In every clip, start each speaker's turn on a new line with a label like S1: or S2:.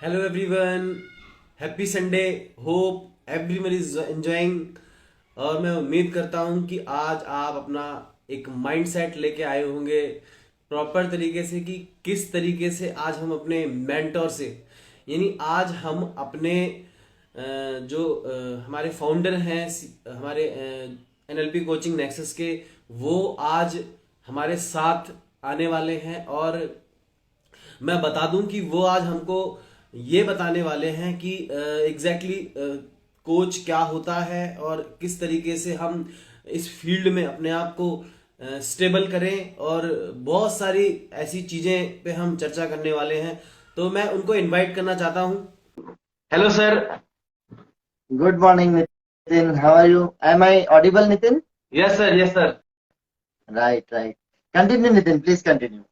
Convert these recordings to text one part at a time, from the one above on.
S1: Hello everyone, happy Sunday. Hope everyone is enjoying. और मैं उम्मीद करता हूं कि आज आप अपना एक माइंडसेट लेके आए होंगे प्रॉपर तरीके से कि किस तरीके से आज हम अपने मेंटोर से, यानी आज हम अपने जो हमारे फाउंडर हैं हमारे एनएलपी कोचिंग नेक्सस के, वो आज हमारे साथ आने वाले हैं। और मैं बता दूं कि वो आज हमको ये बताने वाले हैं कि एग्जैक्टली कोच क्या होता है और किस तरीके से हम इस फील्ड में अपने आप को स्टेबल करें, और बहुत सारी ऐसी चीजें पे हम चर्चा करने वाले हैं। तो मैं उनको इनवाइट करना चाहता हूं। Hello sir.
S2: Good morning, Nitin. How are you? Am I audible, Nitin?
S1: Yes sir, yes sir.
S2: Right, right. Continue, Nitin. Please continue.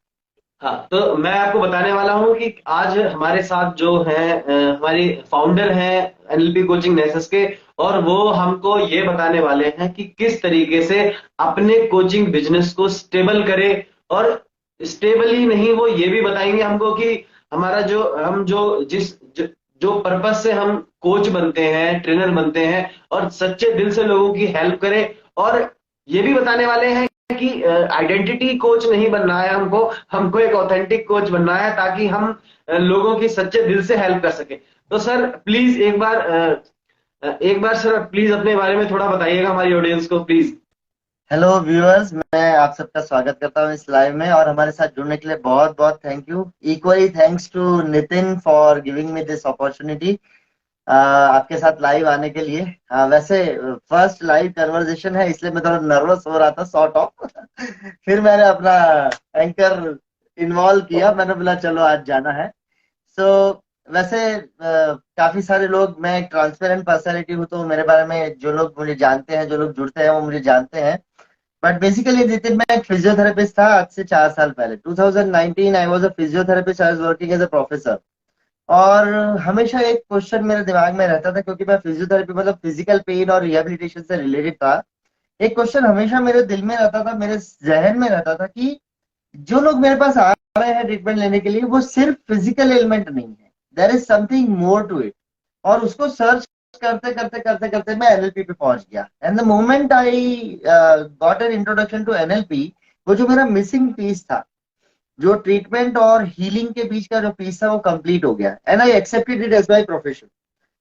S1: हाँ, तो मैं आपको बताने वाला हूँ कि आज हमारे साथ जो हैं हमारी फाउंडर हैं एनएलपी कोचिंग नेक्सस के, और वो हमको ये बताने वाले हैं कि किस तरीके से अपने कोचिंग बिजनेस को स्टेबल करे। और स्टेबल ही नहीं, वो ये भी बताएंगे हमको कि हमारा जो हम जो जिस जो पर्पस से हम कोच बनते हैं, ट्रेनर बनते हैं, और सच्चे दिल से लोगों की हेल्प करें। और ये भी बताने वाले हैं कि आइडेंटिटी कोच नहीं बनना है हमको, हमको एक ऑथेंटिक कोच बनना है ताकि हम लोगों की सच्चे दिल से हेल्प कर सके। तो सर प्लीज एक बार सर प्लीज अपने बारे में थोड़ा बताइएगा हमारी ऑडियंस को, प्लीज।
S2: हेलो व्यूअर्स, मैं आप सबका स्वागत करता हूँ इस लाइव में और हमारे साथ जुड़ने के लिए बहुत बहुत thank you. Equally thanks to Nitin for giving me this opportunity आपके साथ लाइव आने के लिए। वैसे फर्स्ट लाइव कन्वर्सेशन है इसलिए मैं थोड़ा नर्वस हो रहा था सॉर्ट ऑफ फिर मैंने अपना एंकर इन्वॉल्व किया, मैंने बोला चलो आज जाना है। सो वैसे काफी सारे लोग, मैं एक ट्रांसपेरेंट पर्सनैलिटी हूँ तो मेरे बारे में जो लोग मुझे जानते हैं, जो लोग जुड़ते हैं वो मुझे जानते हैं। बट बेसिकली नितिन, मैं एक फिजियोथेरेपिस्ट था आज से 4 साल पहले। 2019 I was a physiotherapist, I was working as a professor. और हमेशा एक क्वेश्चन मेरे दिमाग में रहता था, क्योंकि मैं फिजियोथेरेपी मतलब फिजिकल पेन और रिहेबिलिटेशन से रिलेटेड था। एक क्वेश्चन हमेशा मेरे दिल में रहता था, मेरे जहन में रहता था कि जो लोग मेरे पास आ रहे हैं ट्रीटमेंट लेने के लिए, वो सिर्फ फिजिकल एलिमेंट नहीं है, there is something more to it. और उसको सर्च करते करते करते करते मैं एनएलपी पे पहुंच गया। And the moment I got an introduction to NLP, वो जो मेरा मिसिंग पीस था, जो ट्रीटमेंट और हीलिंग के बीच का जो पीस था, वो कंप्लीट हो गया and I accepted it as my profession.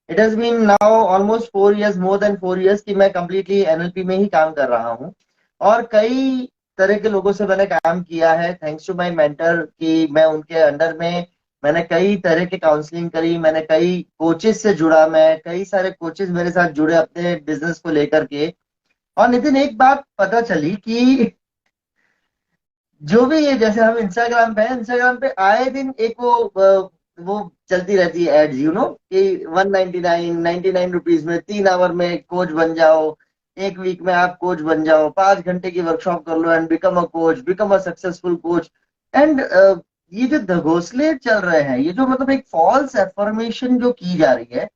S2: It has been now almost 4 years, more than 4 years कि मैं कंप्लीटली एनएलपी में ही काम कर रहा हूँ। और कई तरह के लोगों से मैंने काम किया है, थैंक्स टू माय मेंटर कि मैं उनके अंडर में मैंने कई तरह की काउंसलिंग करी, मैंने कई कोचेस से जुड़ा, मैं कई सारे कोचेस मेरे साथ जुड़े अपने बिजनेस को लेकर के। और नितिन, एक बात पता चली कि जो भी ये, जैसे हम इंस्टाग्राम पे हैं, इंस्टाग्राम पे आए दिन एक वो चलती रहती है एड्स, कि 199 रुपीज में 3 आवर में कोच बन जाओ, एक वीक में आप कोच बन जाओ, 5 घंटे की वर्कशॉप कर लो and become a coach, become a successful coach. And ये जो घोंसले चल रहे हैं, ये जो मतलब एक फॉल्स एफर्मेशन जो की जा रही है,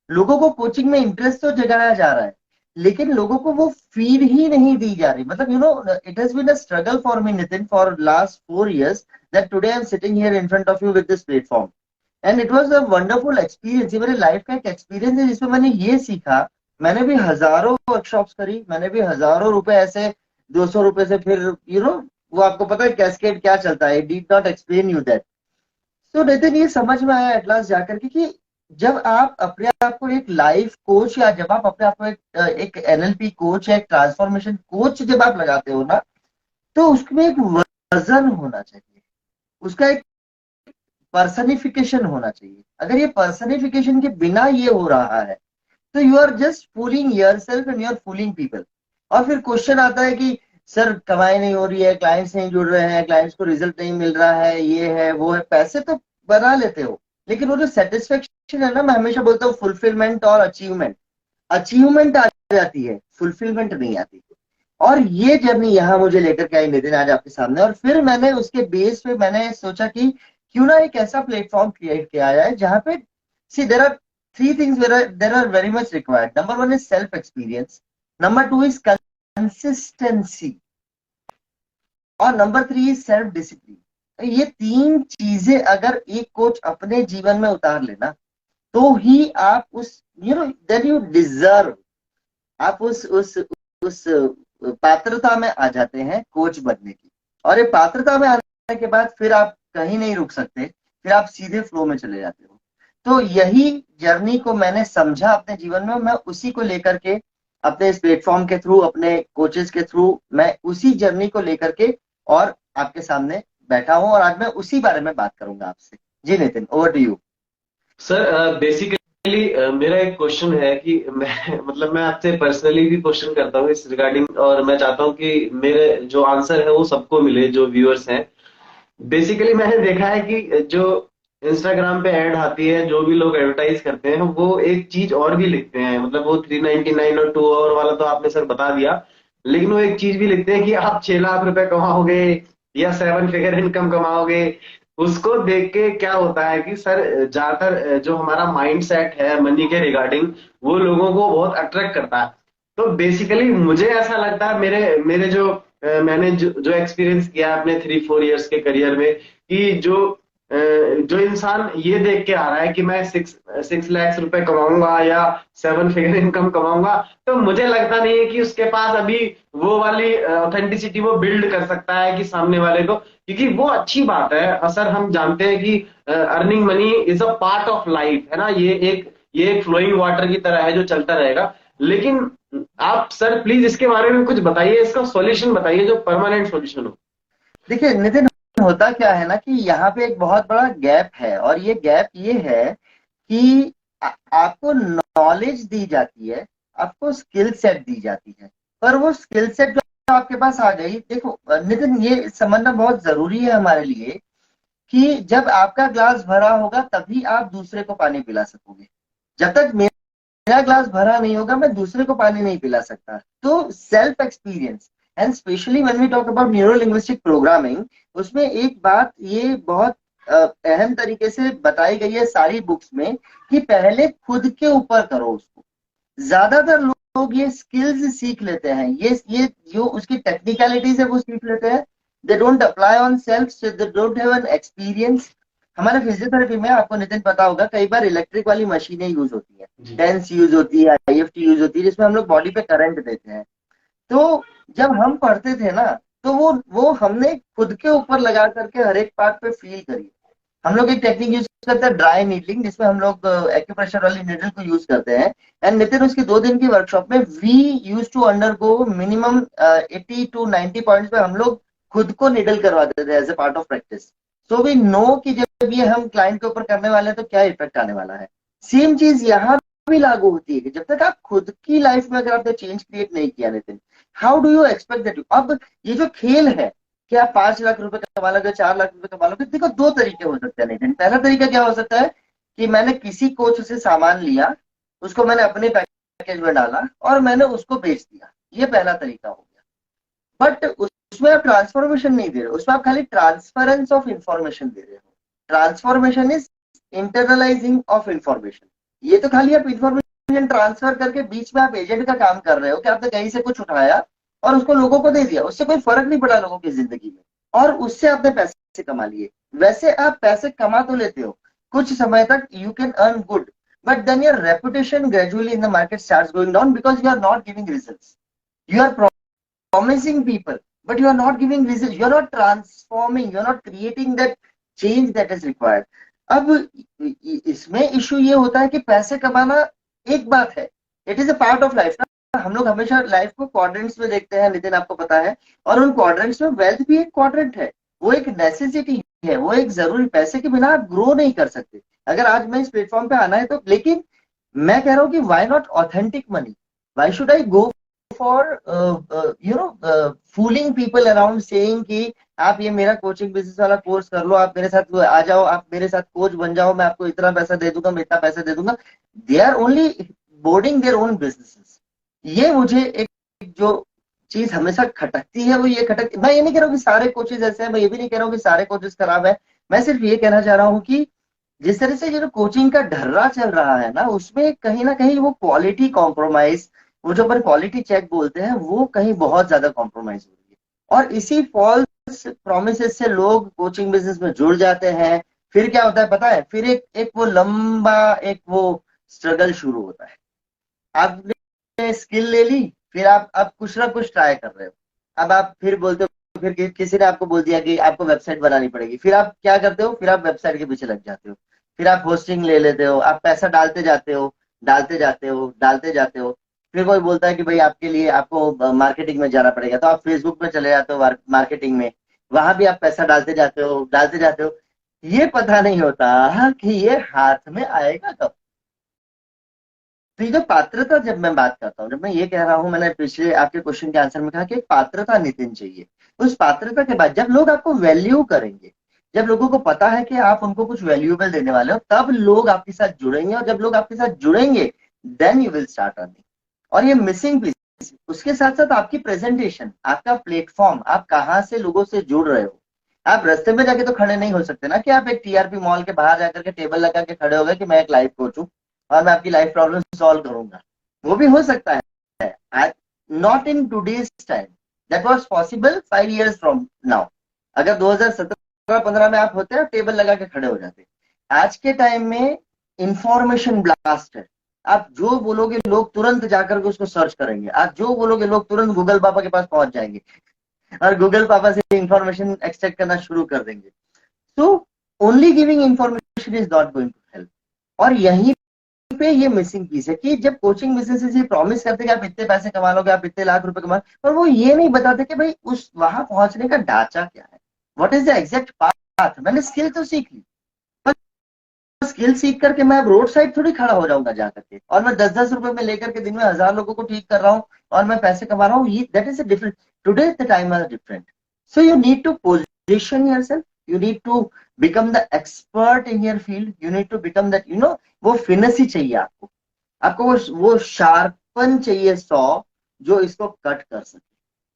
S2: लोगों को कोचिंग में इंटरेस्ट तो जगाया जा रहा है, लेकिन लोगों को वो फीड ही नहीं दी जा रही। मतलब it has been a struggle for me Nitin for last 4 years that today I am sitting here in front of you with this platform. And it was a wonderful experience. ये मेरे लाइफ का एक experience है जिसमें मैंने ये सीखा। मैंने भी हजारों वर्कशॉप्स करी, मैंने भी हजारों रुपए ऐसे 200 रुपए से, फिर वो आपको पता है कैस्केड क्या चलता है, did not explain you that. तो नितिन, ये समझ में आया एट लास्ट जाकर के कि जब आप अपने आप को एक लाइफ कोच, या जब आप अपने आप को एक एनएलपी कोच या एक ट्रांसफॉर्मेशन कोच जब आप लगाते हो ना, तो उसमें एक वजन होना चाहिए, उसका एक पर्सनिफिकेशन होना चाहिए। अगर ये पर्सनिफिकेशन के बिना ये हो रहा है, तो you are just fooling yourself and you are fooling people. और फिर क्वेश्चन आता है कि सर कमाई नहीं हो रही है, क्लाइंट्स नहीं जुड़ रहे हैं, क्लाइंट्स को रिजल्ट नहीं मिल रहा है, ये है वो है, पैसे तो बना लेते हो, लेकिन वो जो सेटिस्फेक्शन है ना, मैं हमेशा बोलता हूँ फुलफिलमेंट और अचीवमेंट। अचीवमेंट आ जाती है, फुलफिलमेंट नहीं आती। और ये जर्नी यहाँ मुझे लेकर के आई नितिन आज आपके सामने। और फिर मैंने उसके बेस पे मैंने सोचा कि क्यों ना एक ऐसा प्लेटफॉर्म क्रिएट किया जाए जहां पे, see there are three things that are very much required. Number one is self experience. Number two is consistency. और number three is self discipline. ये 3 चीजें अगर एक कोच अपने जीवन में उतार लेना, तो ही आप उस देन यू डिजर्व, आप उस पात्रता में आ जाते हैं कोच बनने की। और ये पात्रता में आने के बाद फिर आप कहीं नहीं रुक सकते, फिर आप सीधे फ्लो में चले जाते हो। तो यही जर्नी को मैंने समझा अपने जीवन में, मैं उसी को लेकर के अपने इस प्लेटफॉर्म के थ्रू, अपने कोचेस के थ्रू, मैं उसी जर्नी को लेकर के और आपके सामने बैठा हूं, और आज मैं उसी बारे में बात करूंगा आपसे। जी Nitin, over to you.
S1: Sir basically मेरा एक क्वेश्चन है कि मैं मतलब मैं आपसे पर्सनली भी क्वेश्चन करता हूँ इस रिगार्डिंग, और मैं चाहता हूँ कि मेरे जो आंसर है वो सबको मिले जो व्यूअर्स हैं। बेसिकली मैंने देखा है कि जो इंस्टाग्राम पे ऐड आती है, जो भी लोग एडवर्टाइज करते हैं वो एक चीज और भी लिखते हैं। मतलब वो 399 और 2 आवर वाला तो आपने सर बता दिया, लेकिन वो एक चीज भी लिखते हैं कि आप 6 लाख रुपए कमाओगे या 7 फिगर इनकम कमाओगे। उसको देख के क्या होता है कि सर ज्यादातर जो हमारा माइंड सेट है मनी के रिगार्डिंग, वो लोगों को बहुत अट्रैक्ट करता है। तो बेसिकली मुझे ऐसा लगता है, मेरे मेरे जो मैंने जो एक्सपीरियंस किया अपने 3-4 इयर्स के करियर में, कि जो इंसान ये देख के आ रहा है कि मैं 6 लाख रुपए कमाऊंगा या 7 फिगर इनकम कमाऊंगा, तो मुझे लगता नहीं है कि उसके पास अभी वो वाली ऑथेंटिसिटी वो बिल्ड कर सकता है कि सामने वाले को। क्योंकि वो अच्छी बात है, सर हम जानते हैं कि earning money is a part of life, है ना। ये एक फ्लोइंग वाटर की तरह है जो चलता रहेगा। लेकिन आप सर प्लीज इसके बारे में कुछ बताइए, इसका सॉल्यूशन बताइए जो परमानेंट सॉल्यूशन हो।
S2: देखिए नितिन, होता क्या है ना कि यहाँ पे एक बहुत बड़ा गैप है, और ये गैप ये है कि आपको नॉलेज दी जाती है, आपको स्किल सेट दी जाती है, पर वो स्किल सेट जो आपके पास आ गई, देखो नितिन, ये समझना बहुत जरूरी है हमारे लिए कि जब आपका ग्लास भरा होगा तभी आप दूसरे को पानी पिला सकोगे। जब तक मेरा ग्लास भरा नहीं होगा, मैं दूसरे को पानी नहीं पिला सकता। तो self experience, and specially when we talk about neuro linguistic programming, उसमें एक बात ये बहुत अहम तरीके से बताई गई है सारी बुक्स में, कि पहले खुद के ऊपर करो उसको। ज्यादातर लोग ये स्किल्स सीख लेते हैं, ये जो उसकी टेक्निकलिटीज है वो सीख लेते हैं, they don't apply on self, they don't have an experience. हमारे फिजियोथेरेपी में आपको नितिन पता होगा, कई बार इलेक्ट्रिक वाली मशीनें यूज होती है,
S1: जी।
S2: टेंस यूज होती है, आईएफटी यूज होती है, जिसमें हम लोग बॉडी पे करंट देते हैं। तो जब हम पढ़ते थे ना, तो वो हमने खुद के ऊपर लगा करके हर एक पार्ट पे फील करी। हम लोग एक टेक्निक यूज करते हैं, ड्राई नीडलिंग, जिसमें हम लोग एक्यूप्रेशर वाली नीडल को यूज करते हैं। एंड नितिन, उसकी 2 दिन की वर्कशॉप में we use to undergo minimum 80 to 90 points पे हम लोग खुद को निडल करवाते थे as a part of practice. So we know कि जब ये हम क्लाइंट के ऊपर करने वाले हैं तो क्या इफेक्ट आने वाला है। सेम चीज यहाँ भी लागू होती है कि जब तक आप खुद की लाइफ में अगर आपने चेंज क्रिएट नहीं किया Nitin, how do you expect that. अब ये जो खेल है कि आप 5 लाख रुपए कमा लोगे, 4 लाख रुपए कमा लोगे, देखो 2 तरीके हो सकते हैं नितिन। पहला तरीका क्या हो सकता है कि मैंने किसी कोच से सामान लिया, उसको मैंने अपने पैकेज में डाला और मैंने उसको बेच दिया, ये पहला तरीका हो गया। बट उसमें आप ट्रांसफॉर्मेशन नहीं दे रहे हो, उसमें आप खाली ट्रांसफरेंस ऑफ इंफॉर्मेशन दे रहे हो। Transformation is internalising of information. ये तो खाली आप इंफॉर्मेशन ट्रांसफर करके बीच में आप एजेंट का काम कर रहे हो कि आपने कहीं से कुछ उठाया और उसको लोगों को दे दिया, उससे कोई फर्क नहीं पड़ा लोगों की जिंदगी में, और उससे आपने पैसे कमा लिए। वैसे आप पैसे कमा तो लेते हो कुछ समय तक, you can earn good, but then your reputation gradually in the market starts going down because you are not giving results. You are promising people, but you are not giving results. You are not transforming. You are not creating that change that is required. अब इसमें issue ये होता है कि पैसे कमाना एक बात है, it is a part of life ना। हम लोग हमेशा लाइफ को क्वाड्रेंट्स में देखते हैं नितिन, आपको पता है, और उन क्वाड्रेंट्स में वेल्थ भी एक क्वाड्रेंट है, वो एक नेसेसिटी है, वो एक जरूरी, पैसे के बिना आप ग्रो नहीं कर सकते। अगर आज मैं इस प्लेटफॉर्म पे आना है तो, लेकिन मैं कह रहा हूँ कि why not authentic money, why should I go for fooling people around, saying कि आप ये मेरा कोचिंग बिजनेस वाला कोर्स कर लो, आप मेरे साथ आ जाओ, आप मेरे साथ कोच बन जाओ, मैं आपको इतना पैसा दे दूंगा, मैं इतना पैसा दे दूंगा। They are only boarding their own businesses. ये मुझे एक जो चीज हमेशा खटकती है वो ये खटक, मैं ये नहीं कह रहा हूँ कि सारे कोचेज ऐसे हैं, मैं ये भी नहीं कह रहा हूँ कि सारे कोचेज खराब है। मैं सिर्फ ये कहना चाह रहा हूँ कि जिस तरह से जो कोचिंग का ढर्रा चल रहा है ना, उसमें कहीं ना कहीं वो क्वालिटी कॉम्प्रोमाइज, वो जो अपन क्वालिटी चेक बोलते हैं, वो कहीं बहुत ज्यादा कॉम्प्रोमाइज हो रही है। और इसी फॉल्स प्रोमिसेस से लोग कोचिंग बिजनेस में जुड़ जाते हैं। फिर क्या होता है पता है, फिर एक वो लंबा एक वो स्ट्रगल शुरू होता है। आपने स्किल ले ली, फिर आप कुछ ना कुछ ट्राई कर रहे हो। अब आप फिर बोलते हो, फिर किसी ने आपको बोल दिया कि आपको वेबसाइट बनानी पड़ेगी, फिर आप क्या करते हो, फिर आप वेबसाइट के पीछे लग जाते हो। फिर आप होस्टिंग ले लेते हो, आप पैसा डालते जाते हो, डालते जाते हो, डालते जाते हो। फिर कोई बोलता है कि भाई आपके लिए आपको मार्केटिंग में जाना पड़ेगा, तो आप फेसबुक में चले जाते हो मार्केटिंग में। वहां भी आप पैसा डालते जाते हो, डालते जाते हो। ये पता नहीं होता कि ये हाथ में आएगा कब। तो ये जो पात्रता, जब मैं बात करता हूँ, जब मैं ये कह रहा हूँ, मैंने पिछले आपके क्वेश्चन के आंसर में कहा कि पात्रता नितिन चाहिए। उस पात्रता के बाद जब लोग आपको वैल्यू करेंगे, जब लोगों को पता है कि आप उनको कुछ वैल्यूएबल देने वाले हो, तब लोग आपके साथ जुड़ेंगे। और जब लोग आपके साथ जुड़ेंगे, then you will start earning. और ये मिसिंग पीस, उसके साथ साथ आपकी प्रेजेंटेशन, आपका प्लेटफॉर्म, आप कहाँ से लोगों से जुड़ रहे हो। आप रास्ते में जाके तो खड़े नहीं हो सकते ना, कि आप एक टीआरपी मॉल के बाहर जाकर के टेबल लगा के खड़े हो गए कि मैं एक लाइफ कोच हूँ और मैं आपकी लाइफ प्रॉब्लम सॉल्व करूंगा। वो भी हो सकता है, not in today's time. That was possible 5 years from now. अगर 2017-15 में आप होते, आप टेबल लगा के खड़े हो जाते। आज के टाइम में इंफॉर्मेशन ब्लास्ट है। आप जो बोलोगे लोग तुरंत जाकर के उसको सर्च करेंगे, आप जो बोलोगे लोग तुरंत गूगल पापा के पास पहुंच जाएंगे और गूगल पापा से इंफॉर्मेशन एक्सट्रैक्ट करना शुरू कर देंगे। So only giving information is not going to help. और यहीं पे ये मिसिंग पीस है कि जब कोचिंग बिजनेसेस ये प्रॉमिस करते कि आप इतने पैसे कमा लोगे, आप इतने लाख रुपए कमा, पर वो ये नहीं बताते कि भाई उस वहां पहुंचने का ढांचा क्या है, what is the exact path. मैंने स्किल तो सीख ली, पर स्किल सीख करके मैं अब रोड साइड थोड़ी खड़ा हो जाऊंगा जाकर के, और मैं 10-10 रुपए में लेकर के दिन में 1000 लोगों को ठीक कर रहा हूँ और मैं पैसे कमा रहा हूँ। That is a different, today the time are different. So you need to position yourself, you need to become the expert in your field, you need to become that, वो फिनिशी चाहिए आपको। आपको वो शार्पन चाहिए 100, जो इसको कट कर सके।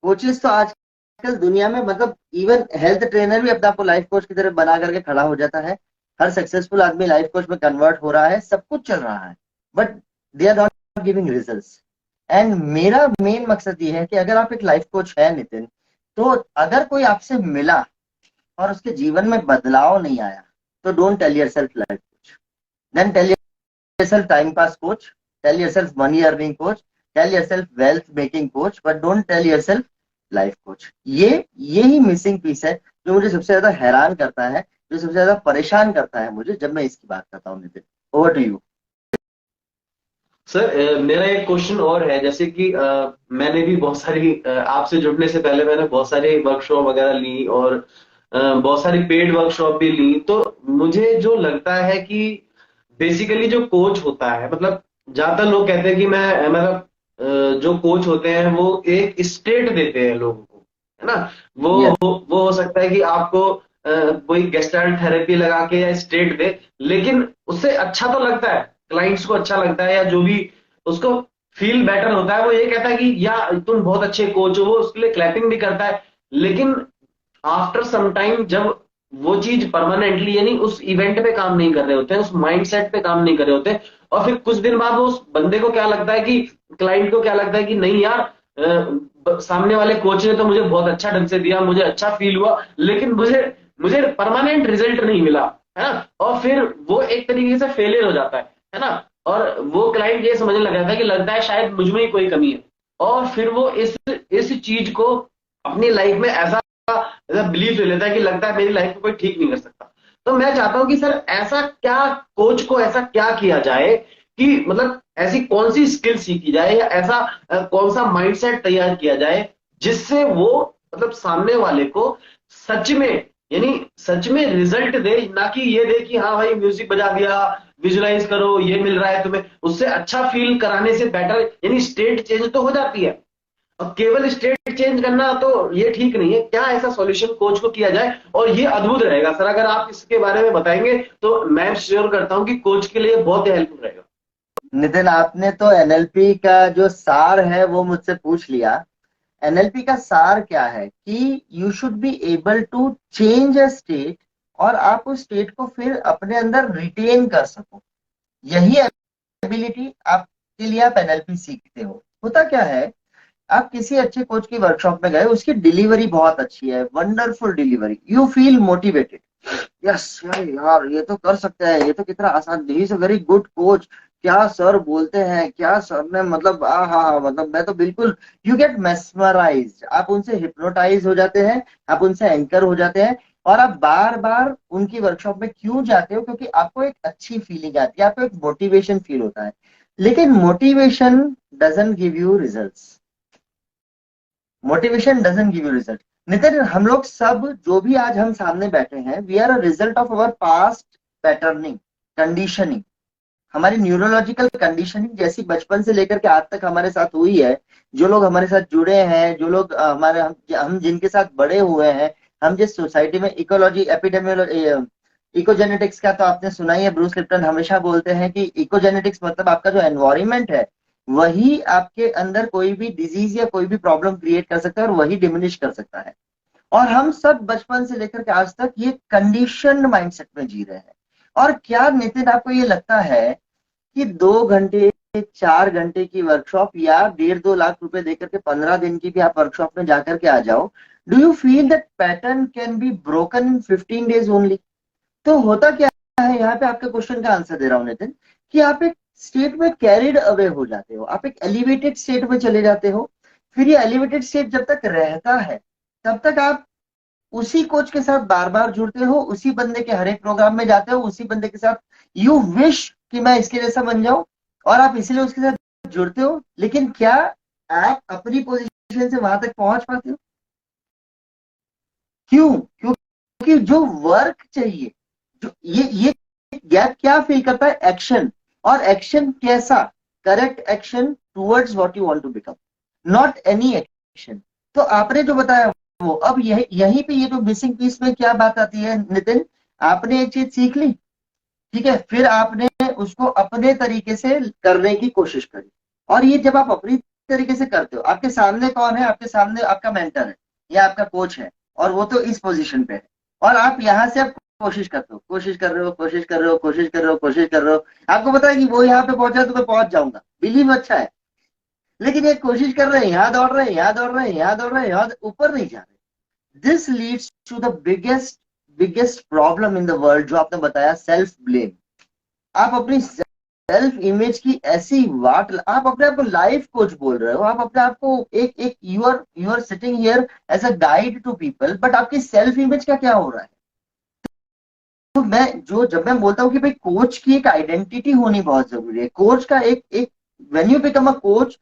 S2: कोचेस तो आजकल दुनिया में, मतलब इवन हेल्थ ट्रेनर भी अपने आपको लाइफ कोच की तरह बना करके खड़ा हो जाता है। हर सक्सेसफुल आदमी लाइफ कोच में कन्वर्ट हो रहा है, सब कुछ चल रहा है, but they are not giving results. And मेरा मेन मकसद ये है कि अगर आप एक लाइफ कोच है नितिन, तो अगर कोई आपसे मिला और उसके जीवन में बदलाव नहीं आया, तो don't tell yourself life coach, then tell yourself time pass coach, tell yourself money earning coach, tell yourself wealth making coach, but don't tell yourself life coach। यही मिसिंग पीस है जो मुझे सबसे ज्यादा हैरान करता है, जो सबसे ज्यादा परेशान करता है मुझे, जब मैं इसकी बात करता हूँ। Nitin, over to you.
S1: Sir मेरा एक क्वेश्चन और है, जैसे कि मैंने भी बहुत सारी आपसे जुड़ने से पहले मैंने बहुत सारी वर्कशॉप वगैरह ली और बहुत सारी पेड वर्कशॉप भी ली। तो मुझे जो लगता है कि बेसिकली जो कोच होता है, मतलब ज्यादातर लोग कहते हैं कि मैं मतलब जो कोच होते हैं वो एक स्टेट देते हैं लोगों को, है ना। वो
S2: यस,
S1: वो हो सकता है कि आपको कोई गेस्टाल्ट थेरेपी लगा के या स्टेट दे, लेकिन उससे अच्छा तो लगता है, क्लाइंट्स को अच्छा लगता है या जो भी उसको फील बेटर होता है, वो ये कहता है कि या तुम बहुत अच्छे कोच हो, वो उसके लिए क्लैपिंग भी करता है। लेकिन आफ्टर सम टाइम जब वो चीज परमानेंटली यानी उस इवेंट पे काम नहीं कर रहे होते हैं, उस माइंडसेट पे काम नहीं कर रहे होते हैं, और फिर कुछ दिन बाद वो उस बंदे को क्या लगता है कि क्लाइंट को क्या लगता है कि नहीं यार, सामने वाले कोच ने तो मुझे बहुत अच्छा ढंग से दिया, मुझे अच्छा फील हुआ, लेकिन मुझे मुझे परमानेंट रिजल्ट नहीं मिला, है ना। और फिर वो एक तरीके से फेलियर हो जाता है ना। और वो क्लाइंट ये समझने लग जाता है कि लगता है शायद मुझ में ही कोई कमी है, और फिर वो इस चीज को अपनी लाइफ में ऐसा बिलीव ले लेता है कि लगता है मेरी लाइफ को कोई ठीक नहीं कर सकता। तो मैं चाहता हूं कि सर ऐसा क्या, कोच को ऐसा क्या किया जाए कि मतलब ऐसी कौन सी स्किल सीखी जाए या ऐसा कौन सा माइंडसेट तैयार किया जाए जिससे वो मतलब सामने वाले को सच में, यानी सच में रिजल्ट दे, ना कि ये दे कि हाँ भाई म्यूजिक बजा दिया, विजुलाइज करो ये मिल रहा है तुम्हें, उससे अच्छा फील कराने से बेटर, यानी स्टेट चेंज तो हो जाती है, और केवल स्टेट चेंज करना तो ये ठीक नहीं है। क्या ऐसा सॉल्यूशन कोच को किया जाए, और ये अद्भुत रहेगा सर अगर आप इसके बारे में बताएंगे, तो मैं श्योर करता हूं कि कोच के लिए बहुत हेल्पफुल रहेगा।
S2: नितिन, आपने तो एनएलपी का जो सार है वो मुझसे पूछ लिया। एनएलपी का सार क्या है कि you should be able to change a state, और आप उस स्टेट को फिर अपने अंदर रिटेन कर सको। यही एबिलिटी आपके लिए आप एनएलपी सीखते हो। होता क्या है आप किसी अच्छे कोच की वर्कशॉप में गए, उसकी डिलीवरी बहुत अच्छी है, wonderful delivery, you feel motivated, yes यार ये तो कर सकते हैं, ये तो कितना आसान, he is a very good coach, क्या सर बोलते हैं, क्या सर ने मतलब हाँ, मतलब मैं तो बिल्कुल, यू गेट मेस्मराइज्ड, आप उनसे हिप्नोटाइज हो जाते हैं, आप उनसे एंकर हो जाते हैं, और आप बार बार उनकी वर्कशॉप में क्यों जाते हो, क्योंकि आपको एक अच्छी फीलिंग आती है, आपको एक मोटिवेशन फील होता है। लेकिन motivation doesn't give you results, motivation doesn't give you result. Nitin, हम लोग सब जो भी आज हम सामने बैठे हैं, we are a result of our past patterning, conditioning, हमारी न्यूरोलॉजिकल कंडीशनिंग जैसी बचपन से लेकर के आज तक हमारे साथ हुई है। जो लोग हमारे साथ जुड़े हैं, जो लोग हमारे हम जिनके साथ बड़े हुए हैं, हम जिस सोसाइटी में, इकोलॉजी एपिडेमियोलॉजी, इकोजेनेटिक्स का तो आपने सुना ही है, ब्रूस लिप्टन हमेशा बोलते हैं कि इकोजेनेटिक्स मतलब आपका जो एनवायरमेंट है, वही आपके अंदर कोई भी डिजीज या कोई भी प्रॉब्लम क्रिएट कर सकता है और वही डिमिनिश कर सकता है। और हम सब बचपन से लेकर के आज तक ये कंडीशन माइंडसेट में जी रहे हैं। और क्या नितिन, आपको ये लगता है कि 2 घंटे 4 घंटे की वर्कशॉप या 1.5-2 लाख रुपए देकर के 15 दिन की भी आप वर्कशॉप में जाकर के आ जाओ, do you feel that pattern can be broken in 15 days only? तो होता क्या है, यहाँ पे आपके क्वेश्चन का आंसर दे रहा हूं नितिन, कि आप एक स्टेट में कैरिड अवे हो जाते हो, आप एक एलिवेटेड स्टेट में चले जाते हो। फिर ये एलिवेटेड स्टेट जब तक रहता है, तब तक आप उसी कोच के साथ बार बार जुड़ते हो, उसी बंदे के हर एक प्रोग्राम में जाते हो, उसी बंदे के साथ यू विश कि मैं इसके जैसा बन जाऊं, और आप इसलिए उसके साथ जुड़ते हो। लेकिन क्या आप अपनी पोजीशन से वहां तक पहुंच पाते हो? क्यों? क्योंकि जो वर्क चाहिए, जो ये गैप क्या फील करता है? एक्शन। और एक्शन कैसा? Correct action towards what you want to become, not any action. तो आपने जो बताया वो, अब यहीं पे ये जो मिसिंग पीस में क्या बात आती है नितिन, आपने एक चीज सीख ली, ठीक है, फिर आपने उसको अपने तरीके से करने की कोशिश करी, और ये जब आप अपनी तरीके से करते हो, आपके सामने कौन है? आपके सामने आपका मेंटर है या आपका कोच है, और वो तो इस पोजीशन पे है, और आप यहाँ से आप कोशिश करते हो, कोशिश कर रहे हो, कोशिश कर रहे हो, कोशिश कर रहे हो, कोशिश कर रहे हो, आपको पता है कि वो यहाँ पे पहुंचा तो मैं पहुंच जाऊंगा, बिलीव अच्छा है, लेकिन ये कोशिश कर रहे हैं, यहाँ दौड़ रहे हैं, यहाँ दौड़ रहे हैं, यहाँ दौड़ रहे हैं, यहाँ ऊपर नहीं जा रहे। This leads to the biggest biggest problem in the world, जो आपने बताया, सेल्फ ब्लेम। आप अपनी सेल्फ इमेज की ऐसी वाट, आप अपने आप को लाइफ कोच बोल रहे हो, आप अपने आप को एक एक you are sitting here as a guide to people, but आपकी सेल्फ इमेज का क्या हो रहा है? तो जब मैं बोलता हूँ कि भाई कोच की एक आइडेंटिटी होनी बहुत जरूरी है, कोच का एक एक when you become a coach,